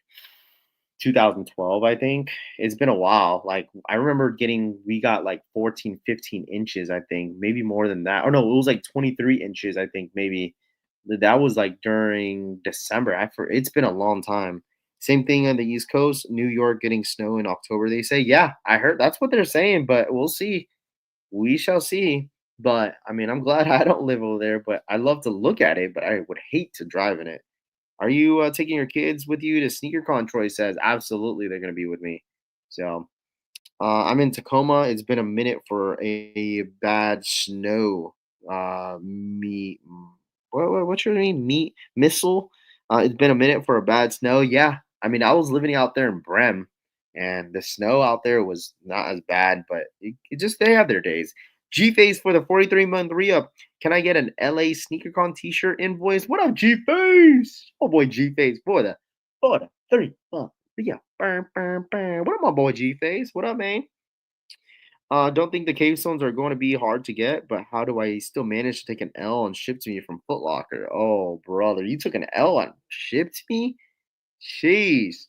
2012, I think. It's been a while. Like I remember we got like 14, 15 inches, I think, maybe more than that. Or no, it was like 23 inches, I think, maybe. That was like during December. It's been a long time. Same thing on the East Coast, New York getting snow in October. They say, yeah, I heard that's what they're saying, but we'll see. We shall see. But I mean, I'm glad I don't live over there, but I love to look at it, but I would hate to drive in it. Are you taking your kids with you to SneakerCon? Troy says, absolutely, they're going to be with me. So I'm in Tacoma. It's been a minute for a bad snow. Me, what's your name? Meat missile. It's been a minute for a bad snow. Yeah, I mean, I was living out there in Brem, and the snow out there was not as bad, but it just they have their days. G Face for the 43-month re-up. Can I get an LA SneakerCon T-shirt invoice? What up, G Face? Oh boy, G Face for the 3-month re-up. What up, my boy G Face? What up, man? Don't think the cave stones are going to be hard to get, but how do I still manage to take an L and ship to me from Foot Locker? Oh, brother, you took an L and shipped me? Jeez.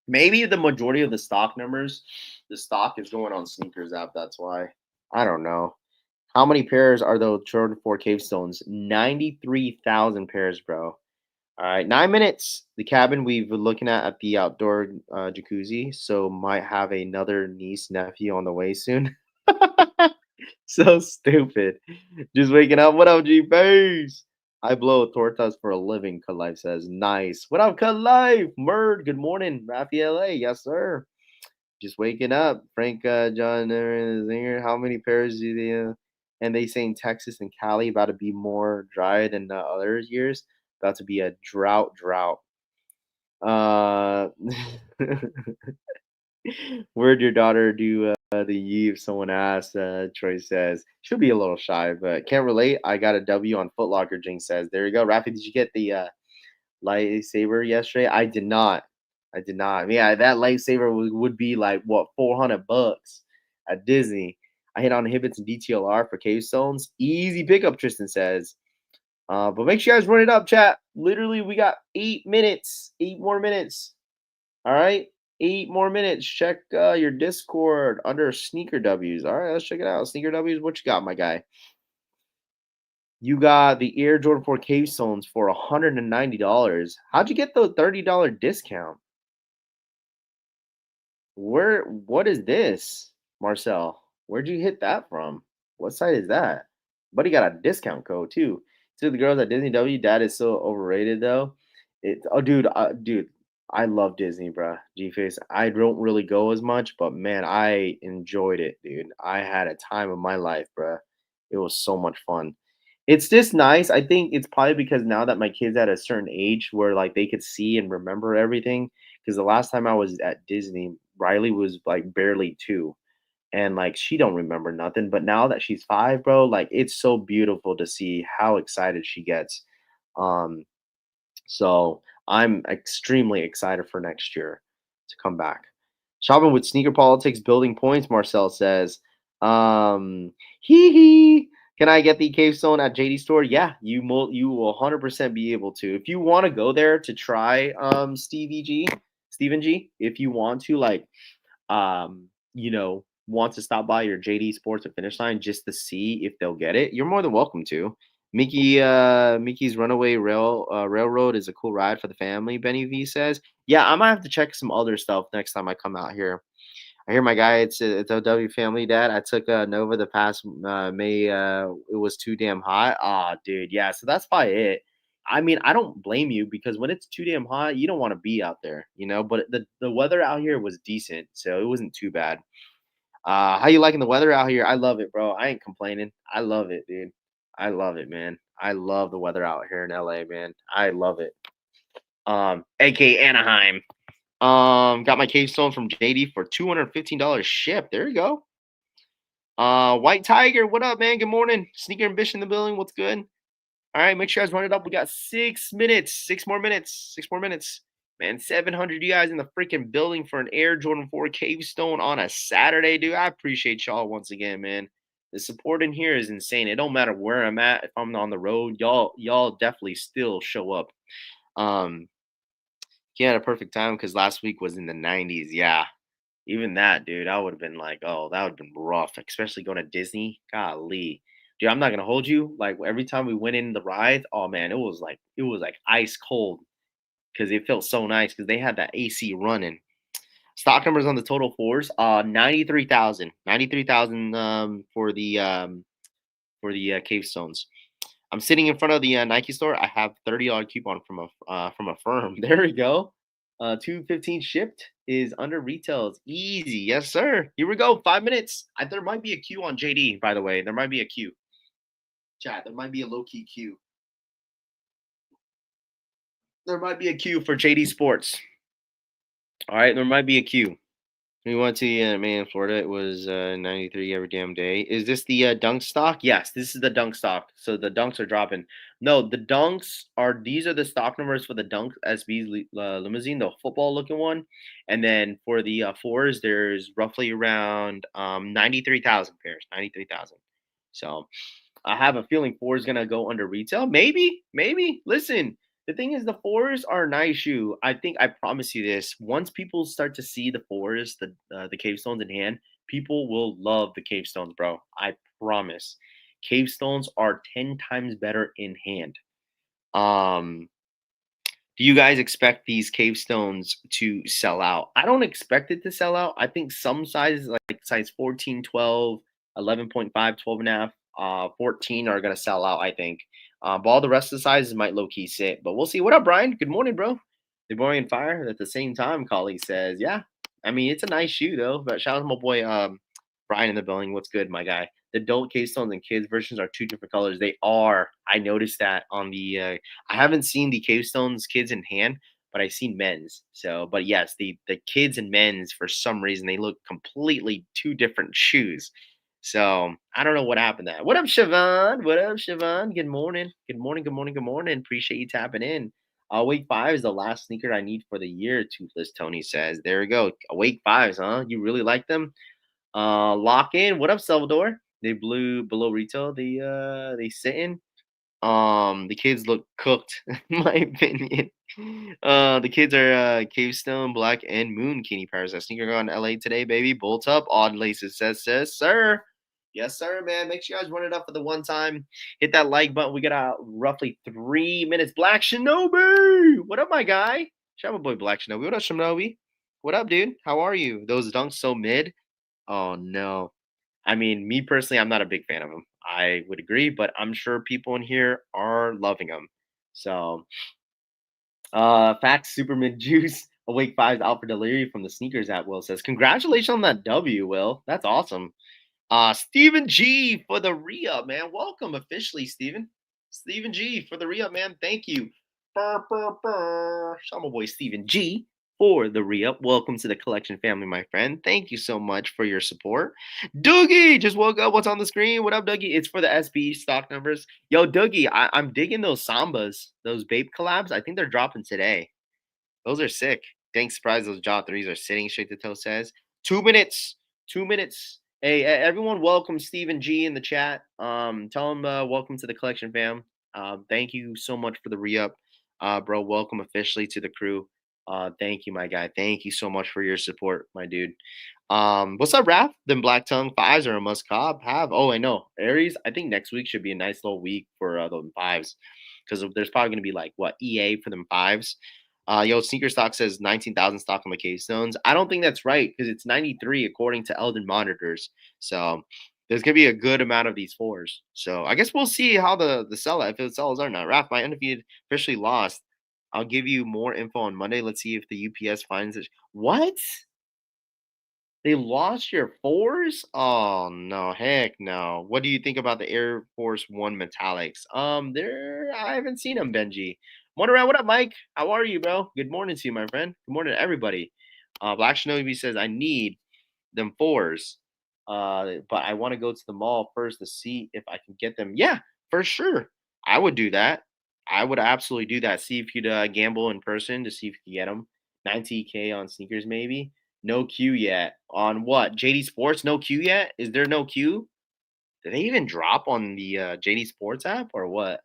Maybe the majority of the stock numbers, the stock is going on sneakers app. That's why. I don't know. How many pairs are those Jordan 4 cave stones? 93,000 pairs, bro. All right, 9 minutes. The cabin we've been looking at the outdoor jacuzzi, so might have another niece nephew on the way soon. So stupid. Just waking up. What up, G Base? I blow tortas for a living. Cut Life says, nice. What up, Cut Life? Murd. Good morning, Raphael. Yes, sir. Just waking up. Frank, John, Zinger. How many pairs do they? And they say in Texas and Cali about to be more dry than other years. About to be a drought. Uh, where'd your daughter do the Eve? Someone asked. Troy says she'll be a little shy, but can't relate. I got a W on Foot Locker. Jinx says, "There you go, Rafi. Did you get the lightsaber yesterday?" I did not. I did not. Yeah, that lightsaber would be like what $400 at Disney. I hit on Hibbits and DTLR for cave stones. Easy pickup, Tristan says. But make sure you guys run it up, chat. Literally, we got 8 minutes. 8 more minutes. All right. 8 more minutes. Check your Discord under Sneaker W's. All right, let's check it out. Sneaker W's, what you got, my guy? You got the Air Jordan 4 Cave Stones for $190. How'd you get the $30 discount? What is this, Marcel? Where'd you hit that from? What site is that? But he got a discount code too. To the girls at Disney W, Dad is so overrated though. Dude, I love Disney, bro. G Face. I don't really go as much, but man, I enjoyed it, dude. I had a time of my life, bro. It was so much fun. It's just nice. I think it's probably because now that my kids at a certain age where like they could see and remember everything. Because the last time I was at Disney, Riley was like barely 2, and like she don't remember nothing. But now that she's 5, bro, like it's so beautiful to see how excited she gets. Um, so I'm extremely excited for next year to come back. Shopping with sneaker politics, building points. Marcel says, hee hee. Can I get the cave stone at JD store? Yeah, you will 100% be able to. If you want to go there to try Stephen G, if you want to want to stop by your JD Sports or Finish Line just to see if they'll get it, you're more than welcome to. Mickey's Runaway Railroad is a cool ride for the family. Benny V says, "Yeah, I might have to check some other stuff next time I come out here." I hear my guy. It's a W family dad. I took Nova the past May. It was too damn hot. Ah, dude, yeah. So that's probably it. I mean, I don't blame you because when it's too damn hot, you don't want to be out there, you know. But the weather out here was decent, so it wasn't too bad. How you liking the weather out here? I love it, bro. I ain't complaining. I love it, dude. I love it, man. I love the weather out here in LA, man. I love it. AK Anaheim. Got my cave stone from JD for $215 shipped. There you go. White Tiger, what up, man? Good morning. Sneaker Ambition in the building. What's good? All right, make sure you guys run it up. We got 6 minutes. 6 more minutes. 6 more minutes. Man, 700 you guys in the freaking building for an Air Jordan 4 Cave Stone on a Saturday, dude. I appreciate y'all once again, man. The support in here is insane. It don't matter where I'm at. If I'm on the road, y'all definitely still show up. Um, He had a perfect time because last week was in the 90s. Yeah. Even that, dude, I would have been like, oh, that would have been rough, especially going to Disney. Golly. Dude, I'm not gonna hold you. Like every time we went in the ride, oh man, it was like ice cold because it felt so nice because they had that AC running. Stock numbers on the total fours, 93,000. 93,000 for the Cave Stones. I'm sitting in front of the Nike store. I have $30 coupon from a firm. There we go. 215 shipped is under retails. Easy. Yes, sir. Here we go. 5 minutes. There might be a queue on JD, by the way. There might be a queue. Chat, there might be a low key queue. There might be a queue for JD Sports. All right, there might be a queue. We went to man, Florida. It was 93 every damn day. Is this the dunk stock? Yes, this is the dunk stock. So the dunks are dropping. No, the dunks are these are the stock numbers for the dunk SB limousine, the football looking one. And then for the fours, there's roughly around 93,000 pairs. 93,000. So I have a feeling four is gonna go under retail. Maybe, maybe. Listen, the thing is, the fours are a nice shoe. I think I promise you this. Once people start to see the fours, the cave stones in hand, people will love the cave stones, bro. I promise. Cave stones are 10 times better in hand. Um, do you guys expect these cave stones to sell out? I don't expect it to sell out. I think some sizes, like size 14, 12, 11.5, 12 and a half, 14 are going to sell out, I think. But all the rest of the sizes might low key sit. But we'll see. What up, Brian? Good morning, bro. The boy and fire. At the same time, colleague says, yeah. I mean, it's a nice shoe, though. But shout out to my boy Brian in the building. What's good, my guy? The adult cave stones and kids versions are two different colors. They are. I noticed that on the I haven't seen the Cave Stones kids in hand, but I've seen men's. So, but yes, the kids and men's for some reason they look completely two different shoes. So I don't know what happened there. What up, Siobhan? What up, Siobhan? Good morning. Good morning. Good morning. Good morning. Appreciate you tapping in. Awake Five is the last sneaker I need for the year. Toothless Tony says. There we go. Awake Fives, huh? You really like them? Lock in. What up, Salvador? They blew below retail. They sitting. The kids look cooked, in my opinion. The kids are Cave Stone, Black, and Moon Kenny Paris. I sneaker on LA today, baby. Bolt up, odd laces says, sir. Yes, sir, man. Make sure you guys run it up for the one time. Hit that like button. We got roughly 3 minutes. Black Shinobi. What up, my guy? Shout out my boy Black Shinobi. What up, Shinobi? What up, dude? How are you? Those dunks so mid. Oh no. I mean, me personally, I'm not a big fan of them. I would agree, but I'm sure people in here are loving them. So, Facts Superman Juice Awake Fives out for delivery from the sneakers app. Will says, congratulations on that W, Will. That's awesome. Stephen G for the re-up, man. Welcome officially, Stephen. Stephen G for the re-up, man. Thank you. Burr, burr, burr. Shout out my boy Stephen G for the re-up. Welcome to the collection family, my friend. Thank you so much for your support. Doogie just woke up. What's on the screen? What up, Dougie? It's for the SB stock numbers. Yo, Doogie, I'm digging those Sambas, those Bape collabs. I think they're dropping today. Those are sick. Dang surprised those jaw threes are sitting straight to toe says. 2 minutes. 2 minutes. Hey, everyone, welcome Stephen G in the chat. Tell him welcome to the collection fam. Thank you so much for the re-up. Bro, welcome officially to the crew. Thank you, my guy. Thank you so much for your support, my dude. What's up, Raph? Them Black Tongue fives are a must cob have. Oh, I know. Aries, I think next week should be a nice little week for them fives. Because there's probably gonna be like what EA for them fives. Yo, Sneaker Stock says 19,000 stock on the cave stones. I don't think that's right because it's 93 according to Eldon monitors. So there's gonna be a good amount of these fours. So I guess we'll see how the sell if it sells or not. Raph, my undefeated officially lost. I'll give you more info on Monday. Let's see if the UPS finds it. What? They lost your fours? Oh no, heck no. What do you think about the Air Force One metallics? There I haven't seen them, Benji. Morning around, what up, Mike? How are you, bro? Good morning to you, my friend. Good morning to everybody. Black Shinobi says I need them fours. But I want to go to the mall first to see if I can get them. Yeah, for sure. I would do that. I would absolutely do that. See if you'd gamble in person to see if you can get them. 90K on sneakers, maybe. No queue yet. On what? JD Sports? No queue yet? Is there no queue? Did they even drop on the JD Sports app or what?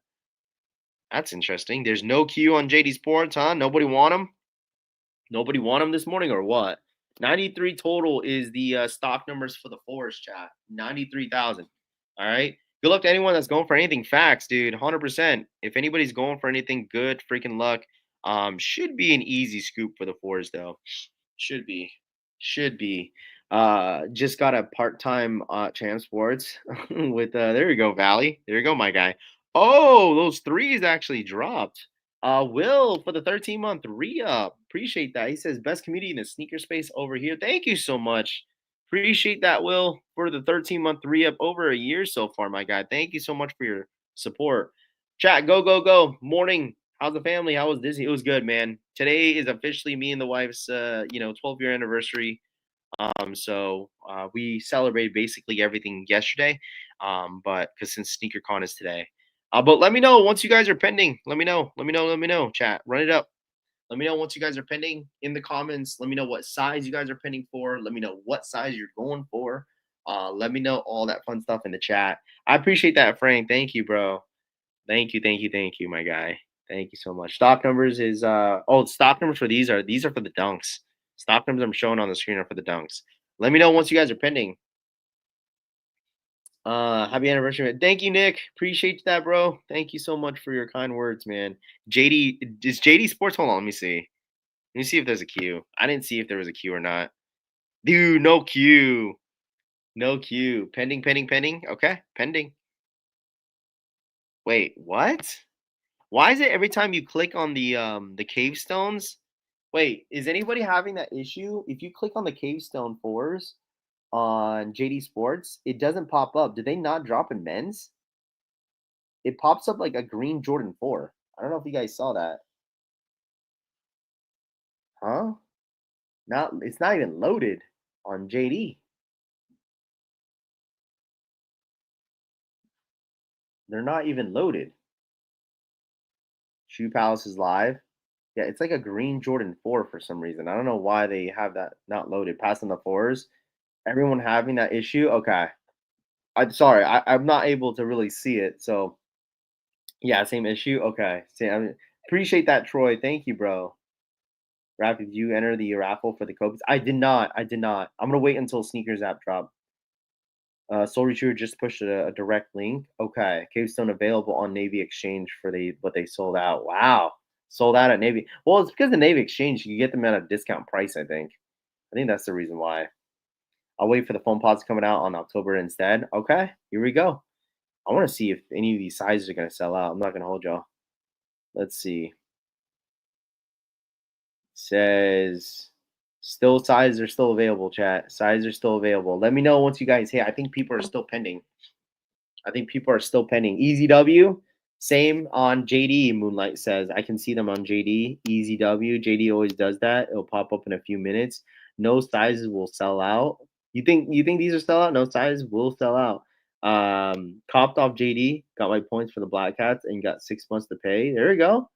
That's interesting. There's no queue on JD Sports, huh? Nobody want them? Nobody want him this morning or what? 93 total is the stock numbers for the Forest, chat. 93,000. All right. Good luck to anyone that's going for anything facts, dude. 100%. If anybody's going for anything good, freaking luck. Should be an easy scoop for the Forest though. Should be. Should be. Just got a part-time Champ Sports with there you go, Valley. There you go, my guy. Oh, those threes actually dropped. Will for the 13-month re-up. Appreciate that. He says best community in the sneaker space over here. Thank you so much. Appreciate that, Will, for the 13-month re-up over a year so far, my guy. Thank you so much for your support. Chat, go, go, go. Morning. How's the family? How was Disney? It was good, man. Today is officially me and the wife's 12-year anniversary. So we celebrated basically everything yesterday. But because since SneakerCon is today. But let me know once you guys are pending. Let me know. Let me know. Let me know. Chat. Run it up. Let me know once you guys are pending in the comments. Let me know what size you guys are pending for. Let me know what size you're going for. Let me know all that fun stuff in the chat. I appreciate that, Frank. Thank you, bro. Thank you, thank you, thank you, my guy. Thank you so much. Stock numbers is stock numbers for these are for the dunks. Stock numbers I'm showing on the screen are for the dunks. Let me know once you guys are pending. Happy anniversary. Thank you, Nick. Appreciate that, bro. Thank you so much for your kind words, man. JD is JD Sports. Hold on, let me see. Let me see if there's a queue. I didn't see if there was a queue or not. Dude, no queue. No queue. Pending, pending, pending. Okay, pending. Wait, what? Why is it every time you click on the cave stones? Wait, is anybody having that issue? If you click on the cave stone fours on JD Sports, it doesn't pop up. Did they not drop in men's? It pops up like a green Jordan 4. I don't know if you guys saw that. Huh? It's not even loaded on JD. They're not even loaded. Shoe Palace is live. Yeah, it's like a green Jordan 4 for some reason. I don't know why they have that not loaded. Passing the fours. Everyone having that issue? Okay. I'm sorry, I'm not able to really see it. So yeah, same issue. Okay. Appreciate that, Troy. Thank you, bro. Raph, did you enter the raffle for the Copies? I did not. I did not. I'm gonna wait until Sneakers app drop. Soul Retriever just pushed a direct link. Okay. Cavestone available on Navy Exchange for what they sold out. Wow. Sold out at Navy. Well, it's because the Navy Exchange, you get them at a discount price, I think. I think that's the reason why. I'll wait for the foam pods coming out on October instead. Okay, here we go. I want to see if any of these sizes are going to sell out. I'm not going to hold y'all. Let's see. It says still sizes are still available, chat. Sizes are still available. Let me know once you guys hit. I think people are still pending. Easy W, same on JD. Moonlight says I can see them on JD. Easy W. JD always does that. It'll pop up in a few minutes. No sizes will sell out. You think these are sell out? No sizes will sell out. Copped off JD. Got my points for the Black Cats and got 6 months to pay. There you go.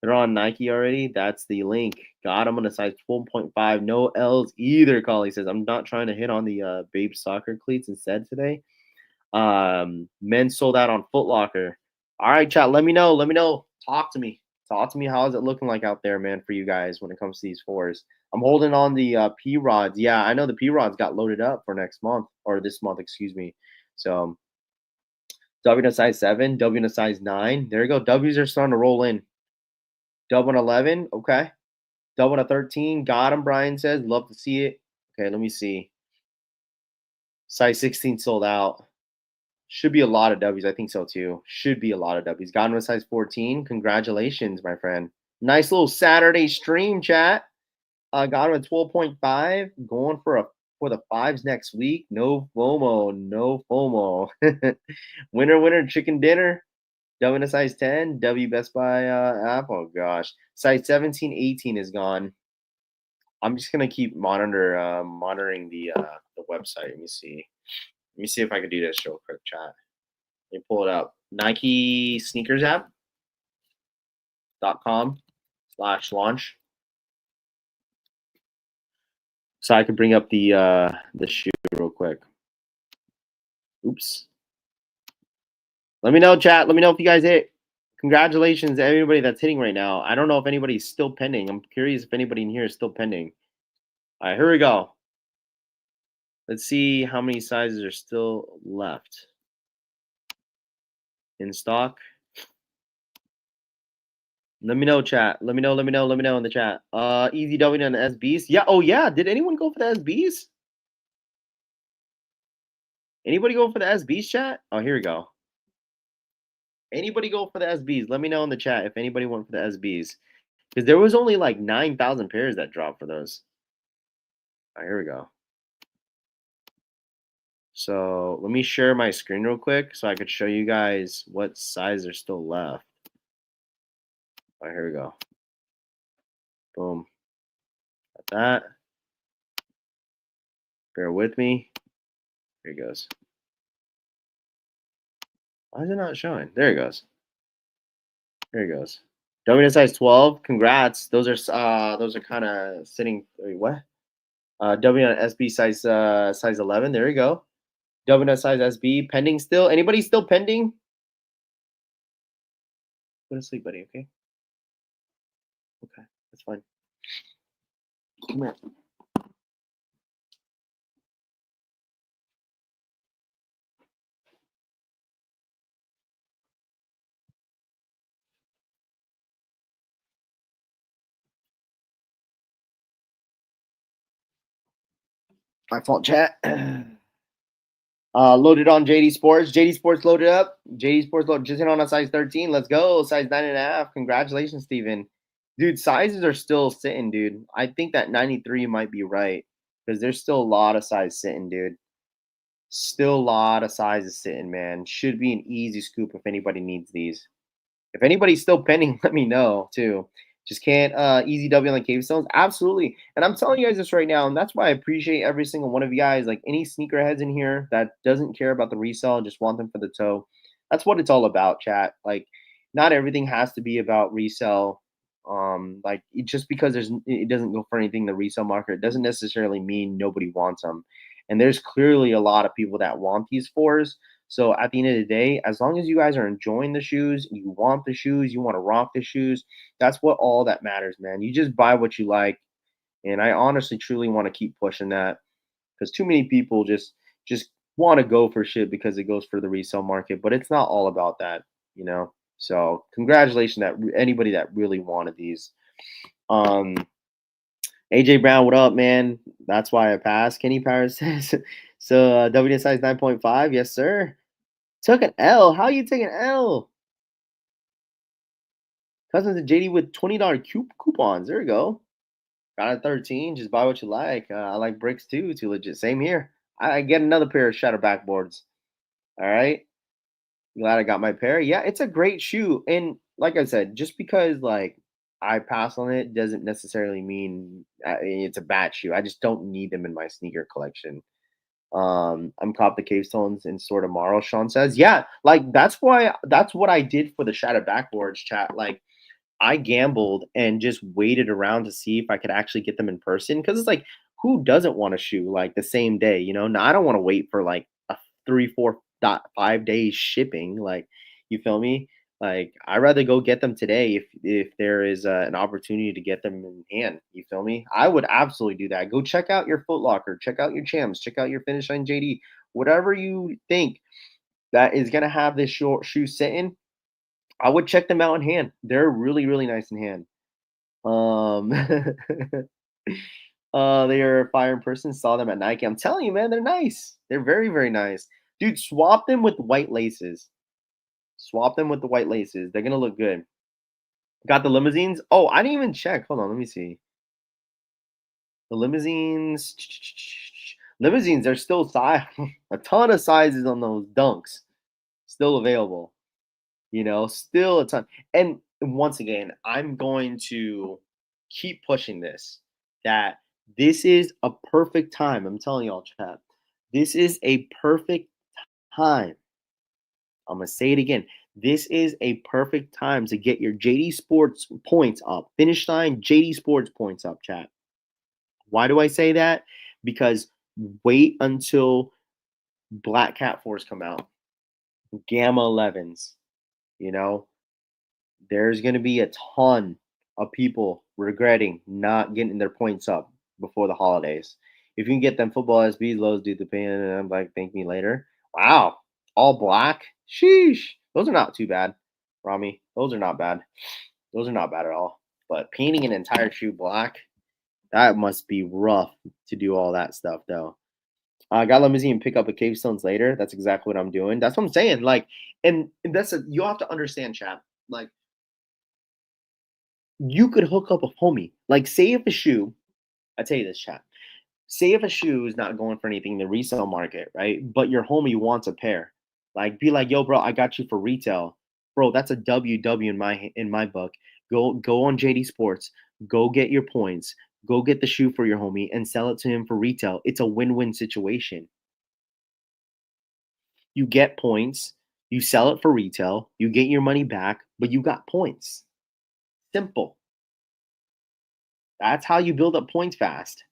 They're on Nike already. That's the link. Got them on a size 12.5. No L's either. Collie says I'm not trying to hit on the babe soccer cleats instead today. Men sold out on Foot Locker. All right, chat. Let me know. Let me know. Talk to me. Talk to me. How is it looking like out there, man, for you guys when it comes to these fours? I'm holding on the P rods. Yeah, I know the P rods got loaded up for next month or this month, excuse me. So W to size 7, W to size 9. There you go. W's are starting to roll in. W to 11. Okay. W to 13. Got him, Brian says. Love to see it. Okay, let me see. Size 16 sold out. Should be a lot of W's. I think so too. Should be a lot of W's. Got him a size 14. Congratulations, my friend. Nice little Saturday stream, chat. Got him a 12.5. Going for the fives next week. No FOMO. No FOMO. winner, chicken dinner. W in a size 10. W Best Buy app. Oh gosh. Size 17, 18 is gone. I'm just gonna keep monitoring the website. Let me see. Let me see if I can do this real quick, chat. Let me pull it up. Nike sneakers app.com/launch. So I can bring up the shoe real quick. Oops. Let me know, chat. Let me know if you guys hit. Congratulations to everybody that's hitting right now. I don't know if anybody's still pending. I'm curious if anybody in here is still pending. All right, here we go. Let's see how many sizes are still left in stock. Let me know, chat. Let me know in the chat. Easy W on the SBs. Yeah, oh yeah. Did anyone go for the SBs? Anybody go for the SBs, chat? Oh, here we go. Anybody go for the SBs? Let me know in the chat if anybody went for the SBs. Because there was only like 9,000 pairs that dropped for those. All right, here we go. So let me share my screen real quick so I could show you guys what size are still left. All right, here we go. Boom. Got that. Bear with me. Here it goes. Why is it not showing? There it goes. There it goes. W size 12. Congrats. Those are kind of sitting. Wait, what? W on SB size 11. There you go. W size SB pending still. Anybody still pending? Go to sleep, buddy. Okay. Okay, that's fine. Come here. My fault, chat. Loaded on JD Sports. JD Sports loaded up. JD Sports loaded. Just hit on a size 13. Let's go. Size 9.5. Congratulations, Steven. Dude, sizes are still sitting, dude. I think that 93 might be right because there's still a lot of size sitting, dude. Still a lot of sizes sitting, man. Should be an easy scoop if anybody needs these. If anybody's still pending, let me know too. Just can't easy W on the cave stones. Absolutely. And I'm telling you guys this right now, and that's why I appreciate every single one of you guys. Like any sneakerheads in here that doesn't care about the resale and just want them for the toe. That's what it's all about, chat. Like, not everything has to be about resale. Just because it doesn't go for anything in the resale market, it doesn't necessarily mean nobody wants them. And there's clearly a lot of people that want these fours. So at the end of the day, as long as you guys are enjoying the shoes, you want the shoes, you want to rock the shoes, that's what all that matters, man. You just buy what you like. And I honestly truly want to keep pushing that because too many people just want to go for shit because it goes for the resale market, but it's not all about that, you know. So congratulations that anybody that really wanted these. Um AJ Brown, what up, man? That's why I passed. Kenny Paris says so. W size 9.5, yes, sir. Took an L. How you take an L? Cousins and JD with $20 coupons. There you go. Got a 13. Just buy what you like. I like bricks too. Too legit. Same here. I get another pair of shatter backboards. All right. Glad I got my pair. Yeah, it's a great shoe. And like I said, just because like I pass on it doesn't necessarily mean it's a bad shoe. I just don't need them in my sneaker collection. I'm cop the cave stones in store tomorrow. Sean says, yeah, like that's what I did for the shadow backboards chat. Like I gambled and just waited around to see if I could actually get them in person because it's like, who doesn't want a shoe like the same day? You know, now I don't want to wait for like a 3, 4, 5 days shipping. Like, you feel me? Like, I'd rather go get them today if there is an opportunity to get them in hand. You feel me? I would absolutely do that. Go check out your Foot Locker, check out your Champs, check out your Finish Line JD, whatever you think that is gonna have this short shoe sitting. I would check them out in hand. They're really, really nice in hand. Um, they are fire in person. Saw them at Nike. I'm telling you, man, they're nice. They're very, very nice, dude. Swap them with white laces. Swap them with the white laces. They're gonna look good. Got the limousines. Oh, I didn't even check. Hold on, let me see. The limousines. Limousines are still size. A ton of sizes on those dunks. Still available. You know, still a ton. And once again, I'm going to keep pushing this that this is a perfect time. I'm telling y'all, chat. This is a perfect time. I'm going to say it again. This is a perfect time to get your JD Sports points up. Finish line JD Sports points up, chat. Why do I say that? Because wait until Black Cat 4s come out, Gamma 11s, you know, there's going to be a ton of people regretting not getting their points up before the holidays. If you can get them football SBs, Lowe's do the pin, and I'm like, thank me later. Wow, all black. Sheesh, those are not too bad, Rami. Those are not bad. Those are not bad at all. But painting an entire shoe black, that must be rough to do all that stuff, though. Got limousine and pick up at Cave Stones later. That's exactly what I'm doing. That's what I'm saying. Like, and that's you have to understand, chap. Like, you could hook up a homie. Like, say if a shoe, I tell you this, chat. Say if a shoe is not going for anything in the resale market, right? But your homie wants a pair. Like, be like, yo, bro, I got you for retail, bro. That's a WW in my book. Go on JD Sports. Go get your points. Go get the shoe for your homie and sell it to him for retail. It's a win-win situation. You get points. You sell it for retail. You get your money back, but you got points. Simple. That's how you build up points fast.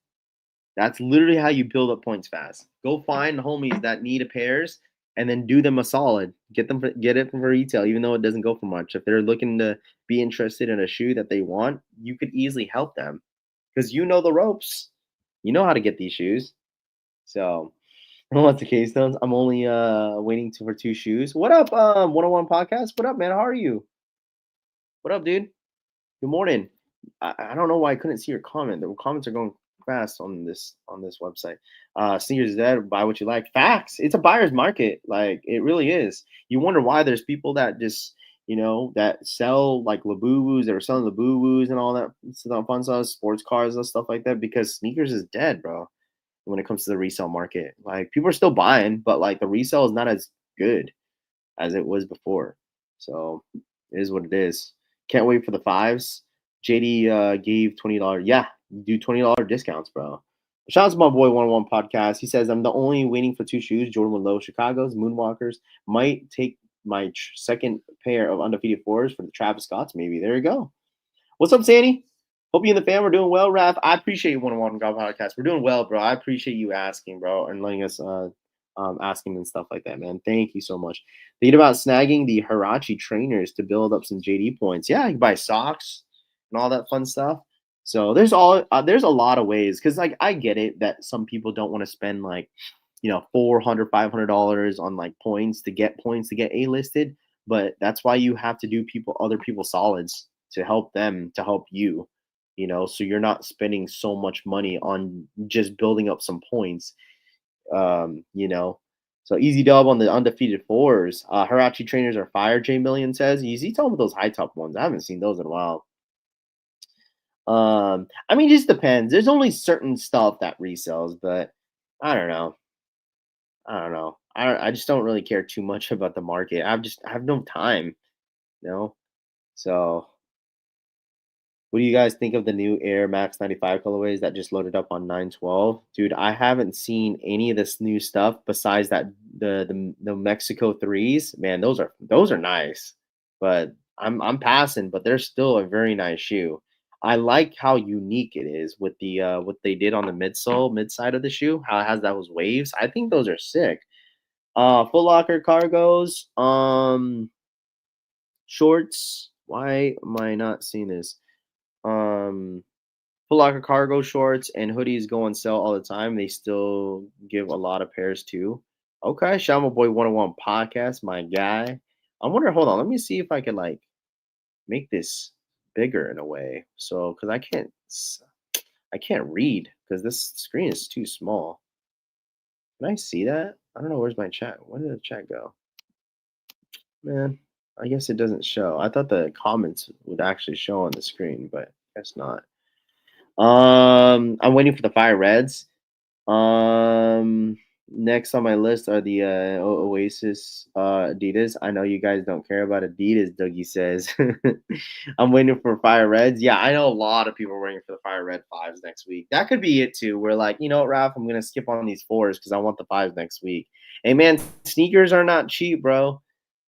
That's literally how you build up points fast. Go find homies that need a pairs and then do them a solid. Get it from retail, even though it doesn't go for much. If they're looking to be interested in a shoe that they want, you could easily help them because you know the ropes. You know how to get these shoes. So I don't know what's the case, Stones. I'm only waiting for two shoes. What up, 101 podcast? What up, man? How are you? What up, dude? Good morning. I don't know why I couldn't see your comment. The comments are going fast on this website. Sneakers is dead. Buy what you like. Facts. It's a buyer's market. Like it really is. You wonder why there's people that just that sell like Labubus. They were selling Labubus and all that fun stuff, sports cars and stuff like that because sneakers is dead, bro. When it comes to the resale market, like people are still buying, but like the resale is not as good as it was before. So it is what it is. Can't wait for the fives. JD gave $20. Yeah, do $20 discounts, bro. Shout out to my boy 101 podcast. He says I'm the only waiting for two shoes. Jordan 1 Low Chicago's Moonwalkers might take my second pair of undefeated fours for the Travis Scotts. Maybe there you go. What's up, Sandy? Hope you and the fam are doing well, Raph. I appreciate you 101 God podcast. We're doing well, bro. I appreciate you asking, bro, and letting us asking and stuff like that, man. Thank you so much. Thinking about snagging the Hirachi trainers to build up some JD points. Yeah, you can buy socks and all that fun stuff. So there's a lot of ways because like I get it that some people don't want to spend like $400, $500 on like points to get A listed, but that's why you have to do other people solids to help them to help you. So you're not spending so much money on just building up some points um, you know. So easy dub on the undefeated fours. Hirachi trainers are fire, J Million says. Easy tell me those high top ones. I haven't seen those in a while. I mean, it just depends. There's only certain stuff that resells, but I don't know. I don't know. I just don't really care too much about the market. I have no time, you know. So what do you guys think of the new Air Max 95 colorways that just loaded up on 912? Dude, I haven't seen any of this new stuff besides that the Mexico 3s. Man, those are nice. But I'm passing, but they're still a very nice shoe. I like how unique it is with the what they did on the mid side of the shoe, how it has those waves. I think those are sick. Foot Locker cargos, shorts. Why am I not seeing this? Foot Locker cargo shorts and hoodies go on sale all the time. They still give a lot of pairs too. Okay, Shama Boy 101 podcast, my guy. I wonder, hold on, let me see if I can like make this bigger in a way. So, because I can't read because this screen is too small. Can I see that? I don't know. Where's my chat? Where did the chat go? Man, I guess it doesn't show. I thought the comments would actually show on the screen, but I guess not. I'm waiting for the Fire Reds. Next on my list are the Oasis Adidas. I know you guys don't care about Adidas, Dougie says. I'm waiting for Fire Reds. Yeah, I know a lot of people are waiting for the Fire Red 5s next week. That could be it too. We're like, you know what, Ralph, I'm gonna skip on these 4s because I want the 5s next week. Hey man, sneakers are not cheap, bro.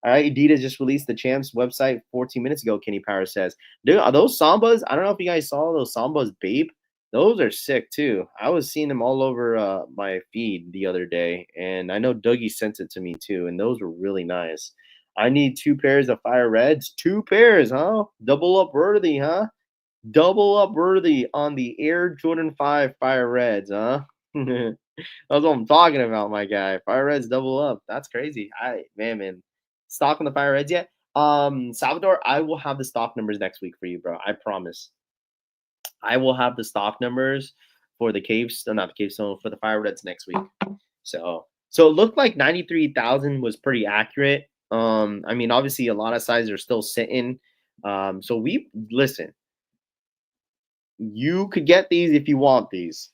All right, Adidas just released the Champs website 14 minutes ago, Kenny Power says. Dude, are those Sambas? I don't know if you guys saw those Sambas, babe. Those are sick too. I was seeing them all over my feed the other day, and I know Dougie sent it to me too, and those were really nice. I need 2 pairs of fire reds. 2 pairs, huh? Double up worthy, huh? Double up worthy on the Air Jordan 5 fire reds, huh? That's what I'm talking about, my guy. Fire reds double up. That's crazy. Man. Stock on the fire reds yet? Salvador, I will have the stock numbers next week for you, bro. I promise. I will have the stock numbers for the caves, no, not the cave stone, for the fire reds next week. So it looked like 93,000 was pretty accurate. I mean, obviously a lot of sizes are still sitting. So we listen, you could get these if you want these.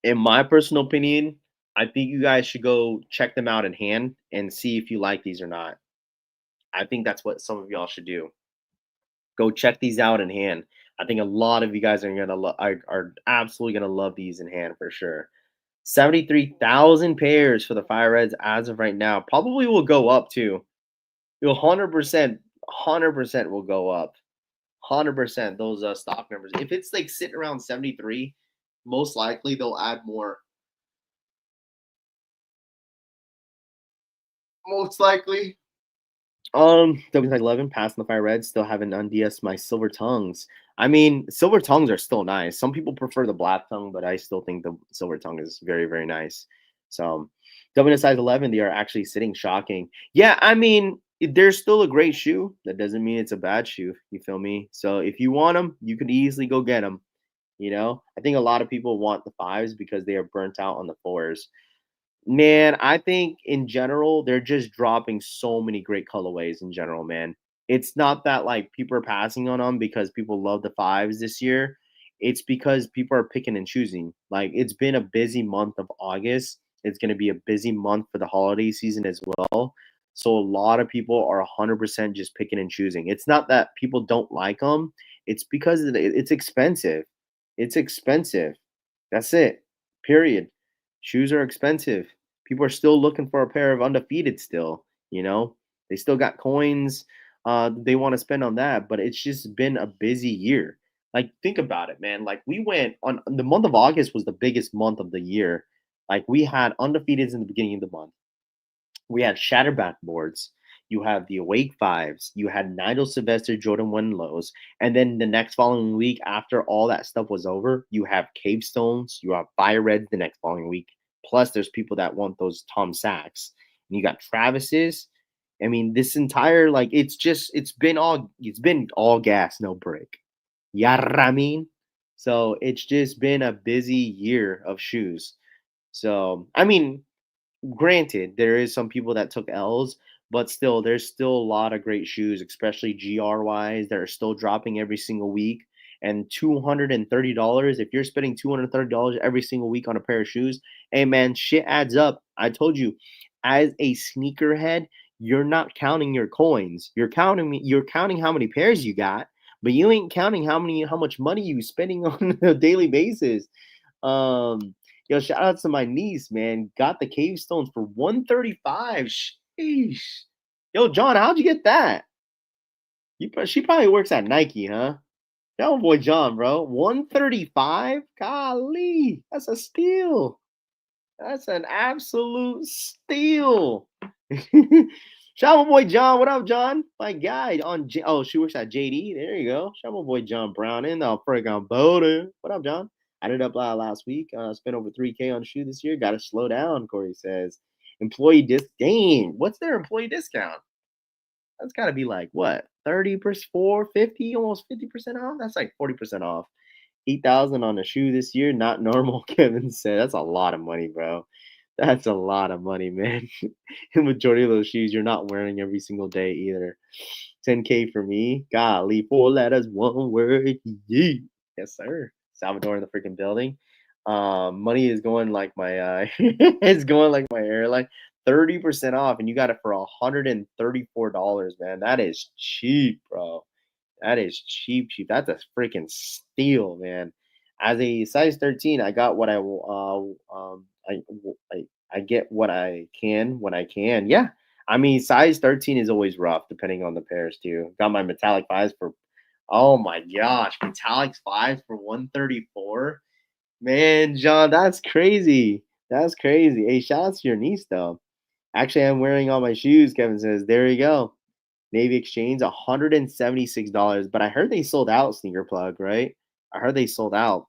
In my personal opinion, I think you guys should go check them out in hand and see if you like these or not. I think that's what some of y'all should do. Go check these out in hand. I think a lot of you guys are absolutely gonna love these in hand for sure. 73,000 pairs for the Fire Reds as of right now. Probably will go up too. You'll 100% will go up. 100% those stock numbers. If it's like sitting around 73, most likely they'll add more. Most likely. W11 passing the Fire Reds, still haven't unds my Silver Tongues. I mean, Silver Tongues are still nice. Some people prefer the Black Tongue, but I still think the Silver Tongue is very, very nice. So, WSI's 11, they are actually sitting shocking. Yeah, I mean, they're still a great shoe. That doesn't mean it's a bad shoe. You feel me? So, if you want them, you could easily go get them. You know, I think a lot of people want the fives because they are burnt out on the fours. Man, I think in general, they're just dropping so many great colorways in general, man. It's not that like people are passing on them because people love the fives this year. It's because people are picking and choosing. Like it's been a busy month of August. It's going to be a busy month for the holiday season as well. So a lot of people are 100% just picking and choosing. It's not that people don't like them. It's because it's expensive. It's expensive. That's it. Period. Shoes are expensive. People are still looking for a pair of undefeated still, you know? They still got coins they want to spend on that, but it's just been a busy year. Like think about it, man. Like we went on the month of August was the biggest month of the year. Like we had undefeateds in the beginning of the month. We had Shatterback boards. You have the Awake Fives. You had Nigel Sylvester, Jordan 1 lows. And then the next following week, after all that stuff was over, you have Cave Stones. You have Fire Reds the next following week. Plus, there's people that want those Tom Sacks. And you got Travis's. I mean, this entire, like, it's been all gas, no break. I mean? So it's just been a busy year of shoes. So, I mean, granted, there is some people that took L's, but still, there's still a lot of great shoes, especially GR wise, that are still dropping every single week. And $230, if you're spending $230 every single week on a pair of shoes, hey man, shit adds up. I told you, as a sneakerhead, you're not counting your coins. You're counting how many pairs you got, but you ain't counting how much money you spending on a daily basis. Um, Yo, shout out to my niece, man. Got the cave stones for 135. Sheesh. Yo, John, how'd you get that? She probably works at Nike, huh? Yo, boy, John, bro. 135? Golly, that's a steal. That's an absolute steal. Shout out my boy John. What up, John? My guy oh, she works at JD. There you go. Shout out my boy John Brown in the friggin' building. What up, John? I did up last week. Spent over 3K on shoe this year. Got to slow down, Corey says. Employee Dang, what's their employee discount? That's got to be like what 30%, 50, almost 50% off. That's like 40% off. 8,000 on a shoe this year, not normal. Kevin said that's a lot of money, bro. That's a lot of money, man. The majority of those shoes you're not wearing every single day either. 10K for me. Golly, 4 letters, one word. Yeah. Yes, sir. Salvador in the freaking building. Money is going like my it's going like my airline. 30% off, and you got it for $134, man. That is cheap, bro. That is cheap, cheap. That's a freaking steal, man. As a size 13, I got what I get what I can when I can. Yeah. I mean, size 13 is always rough depending on the pairs too. Got my metallic fives for oh my gosh, metallic fives for 134. Man, John, that's crazy. That's crazy. Hey, shout out to your niece though. Actually, I'm wearing all my shoes, Kevin says. There you go. Navy Exchange, $176. But I heard they sold out, Sneaker Plug, right? I heard they sold out.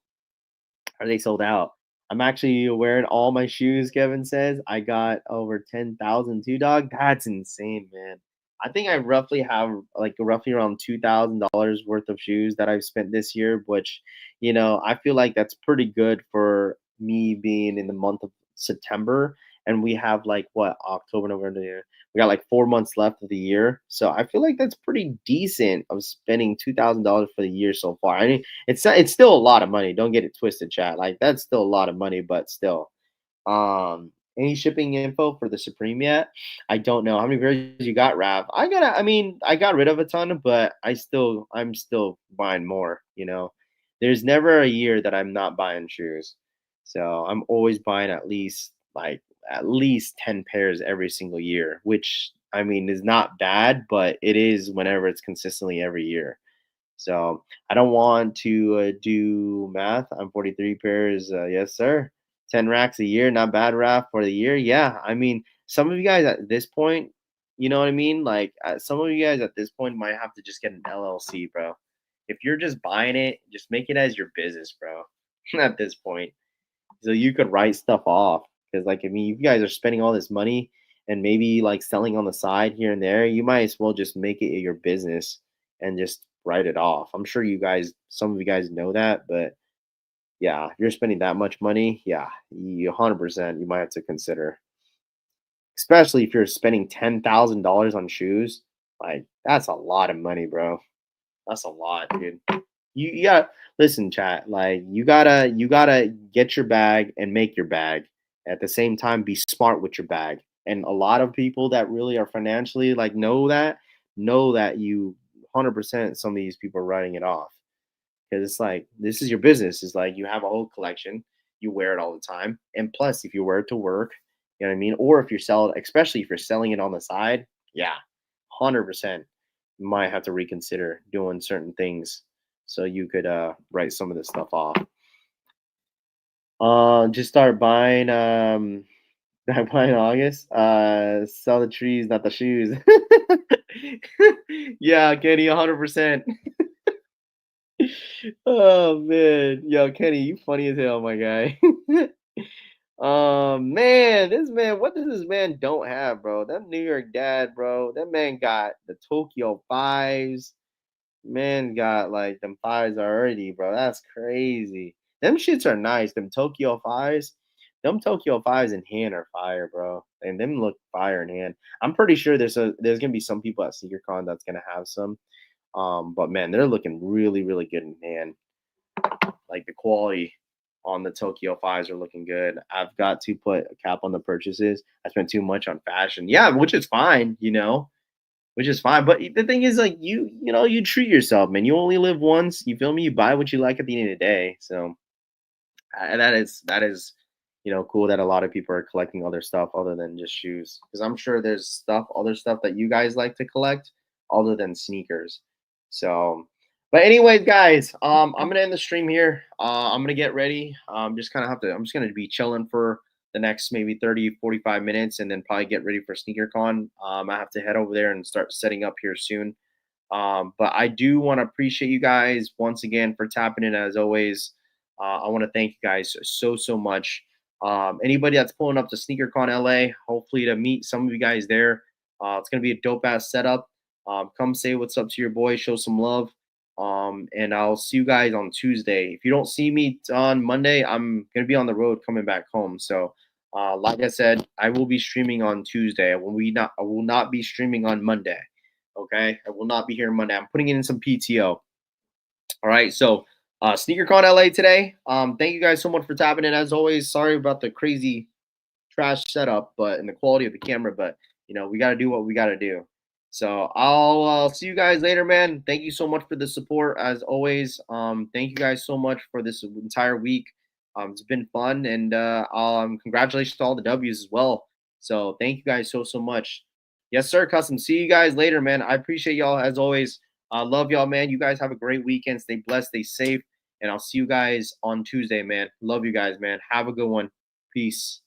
Are they sold out? I'm actually wearing all my shoes, Kevin says. I got over 10,000 too, dog. That's insane, man. I think I roughly have like roughly around $2,000 worth of shoes that I've spent this year, which, I feel like that's pretty good for me being in the month of September. And we have like what, October, November, we got like 4 months left of the year. So I feel like that's pretty decent of spending $2,000 for the year so far. I mean, it's still a lot of money. Don't get it twisted, chat. Like that's still a lot of money, but still. Any shipping info for the Supreme yet? I don't know. How many pairs you got, Rav? I got rid of a ton, but I'm still buying more, There's never a year that I'm not buying shoes. So I'm always buying at least 10 pairs every single year, which I mean is not bad, but it is whenever it's consistently every year. So I don't want to do math. I'm 43 pairs. Yes, sir. 10 racks a year. Not bad, Raf, for the year. Yeah. I mean, some of you guys at this point, you know what I mean? Like, some of you guys at this point might have to just get an LLC, bro. If you're just buying it, just make it as your business, bro. At this point, so you could write stuff off. Because, like, I mean, if you guys are spending all this money and maybe like selling on the side here and there, you might as well just make it your business and just write it off. I'm sure some of you guys know that, but yeah, if you're spending that much money, yeah, you 100% you might have to consider, especially if you're spending $10,000 on shoes. Like, that's a lot of money, bro. That's a lot, dude. You gotta listen, chat. Like you gotta get your bag and make your bag. At the same time, be smart with your bag. And a lot of people that really are financially like know that you 100% some of these people are writing it off because it's like this is your business. It's like you have a whole collection, you wear it all the time, and plus if you wear it to work, you know what I mean. Or if you're selling, especially if you're selling it on the side, yeah, 100% you might have to reconsider doing certain things so you could write some of this stuff off. Just start buying buying August. Sell the trees, not the shoes. Yeah, Kenny, 100%. Oh man. Yo, Kenny, you funny as hell, my guy. Man, this man, what does this man don't have, bro? That New York dad, bro. That man got the Tokyo fives. Man got like them fives already, bro. That's crazy. Them shits are nice. Them Tokyo fives. Them Tokyo fives in hand are fire, bro. And them look fire in hand. I'm pretty sure there's gonna be some people at SneakerCon that's gonna have some. But man, they're looking really, really good in hand. Like the quality on the Tokyo fives are looking good. I've got to put a cap on the purchases. I spent too much on fashion. Yeah, which is fine, which is fine. But the thing is, like you treat yourself, man. You only live once. You feel me? You buy what you like at the end of the day. So that is cool that a lot of people are collecting other stuff other than just shoes. Because I'm sure there's other stuff that you guys like to collect other than sneakers. So, but anyways, guys, I'm gonna end the stream here. I'm gonna get ready. Just kind of have to. I'm just gonna be chilling for the next maybe 30 45 minutes and then probably get ready for SneakerCon. I have to head over there and start setting up here soon. But I do want to appreciate you guys once again for tapping in as always. I want to thank you guys so much. Anybody that's pulling up to SneakerCon LA, hopefully to meet some of you guys there. It's gonna be a dope ass setup. Come say what's up to your boy, show some love. And I'll see you guys on Tuesday. If you don't see me on Monday, I'm gonna be on the road coming back home. So, like I said, I will be streaming on Tuesday. I will not be streaming on Monday. Okay, I will not be here Monday. I'm putting in some PTO. All right, so SneakerCon LA today. Thank you guys so much for tapping in. As always, sorry about the crazy trash setup, but and the quality of the camera, but we got to do what we got to do. So I'll see you guys later, man. Thank you so much for the support as always. Thank you guys so much for this entire week. It's been fun, and congratulations to all the W's as well. So thank you guys so much. Yes, sir, Custom. See you guys later, man. I appreciate y'all as always. Love y'all, man. You guys have a great weekend. Stay blessed, stay safe, and I'll see you guys on Tuesday, man. Love you guys, man. Have a good one. Peace.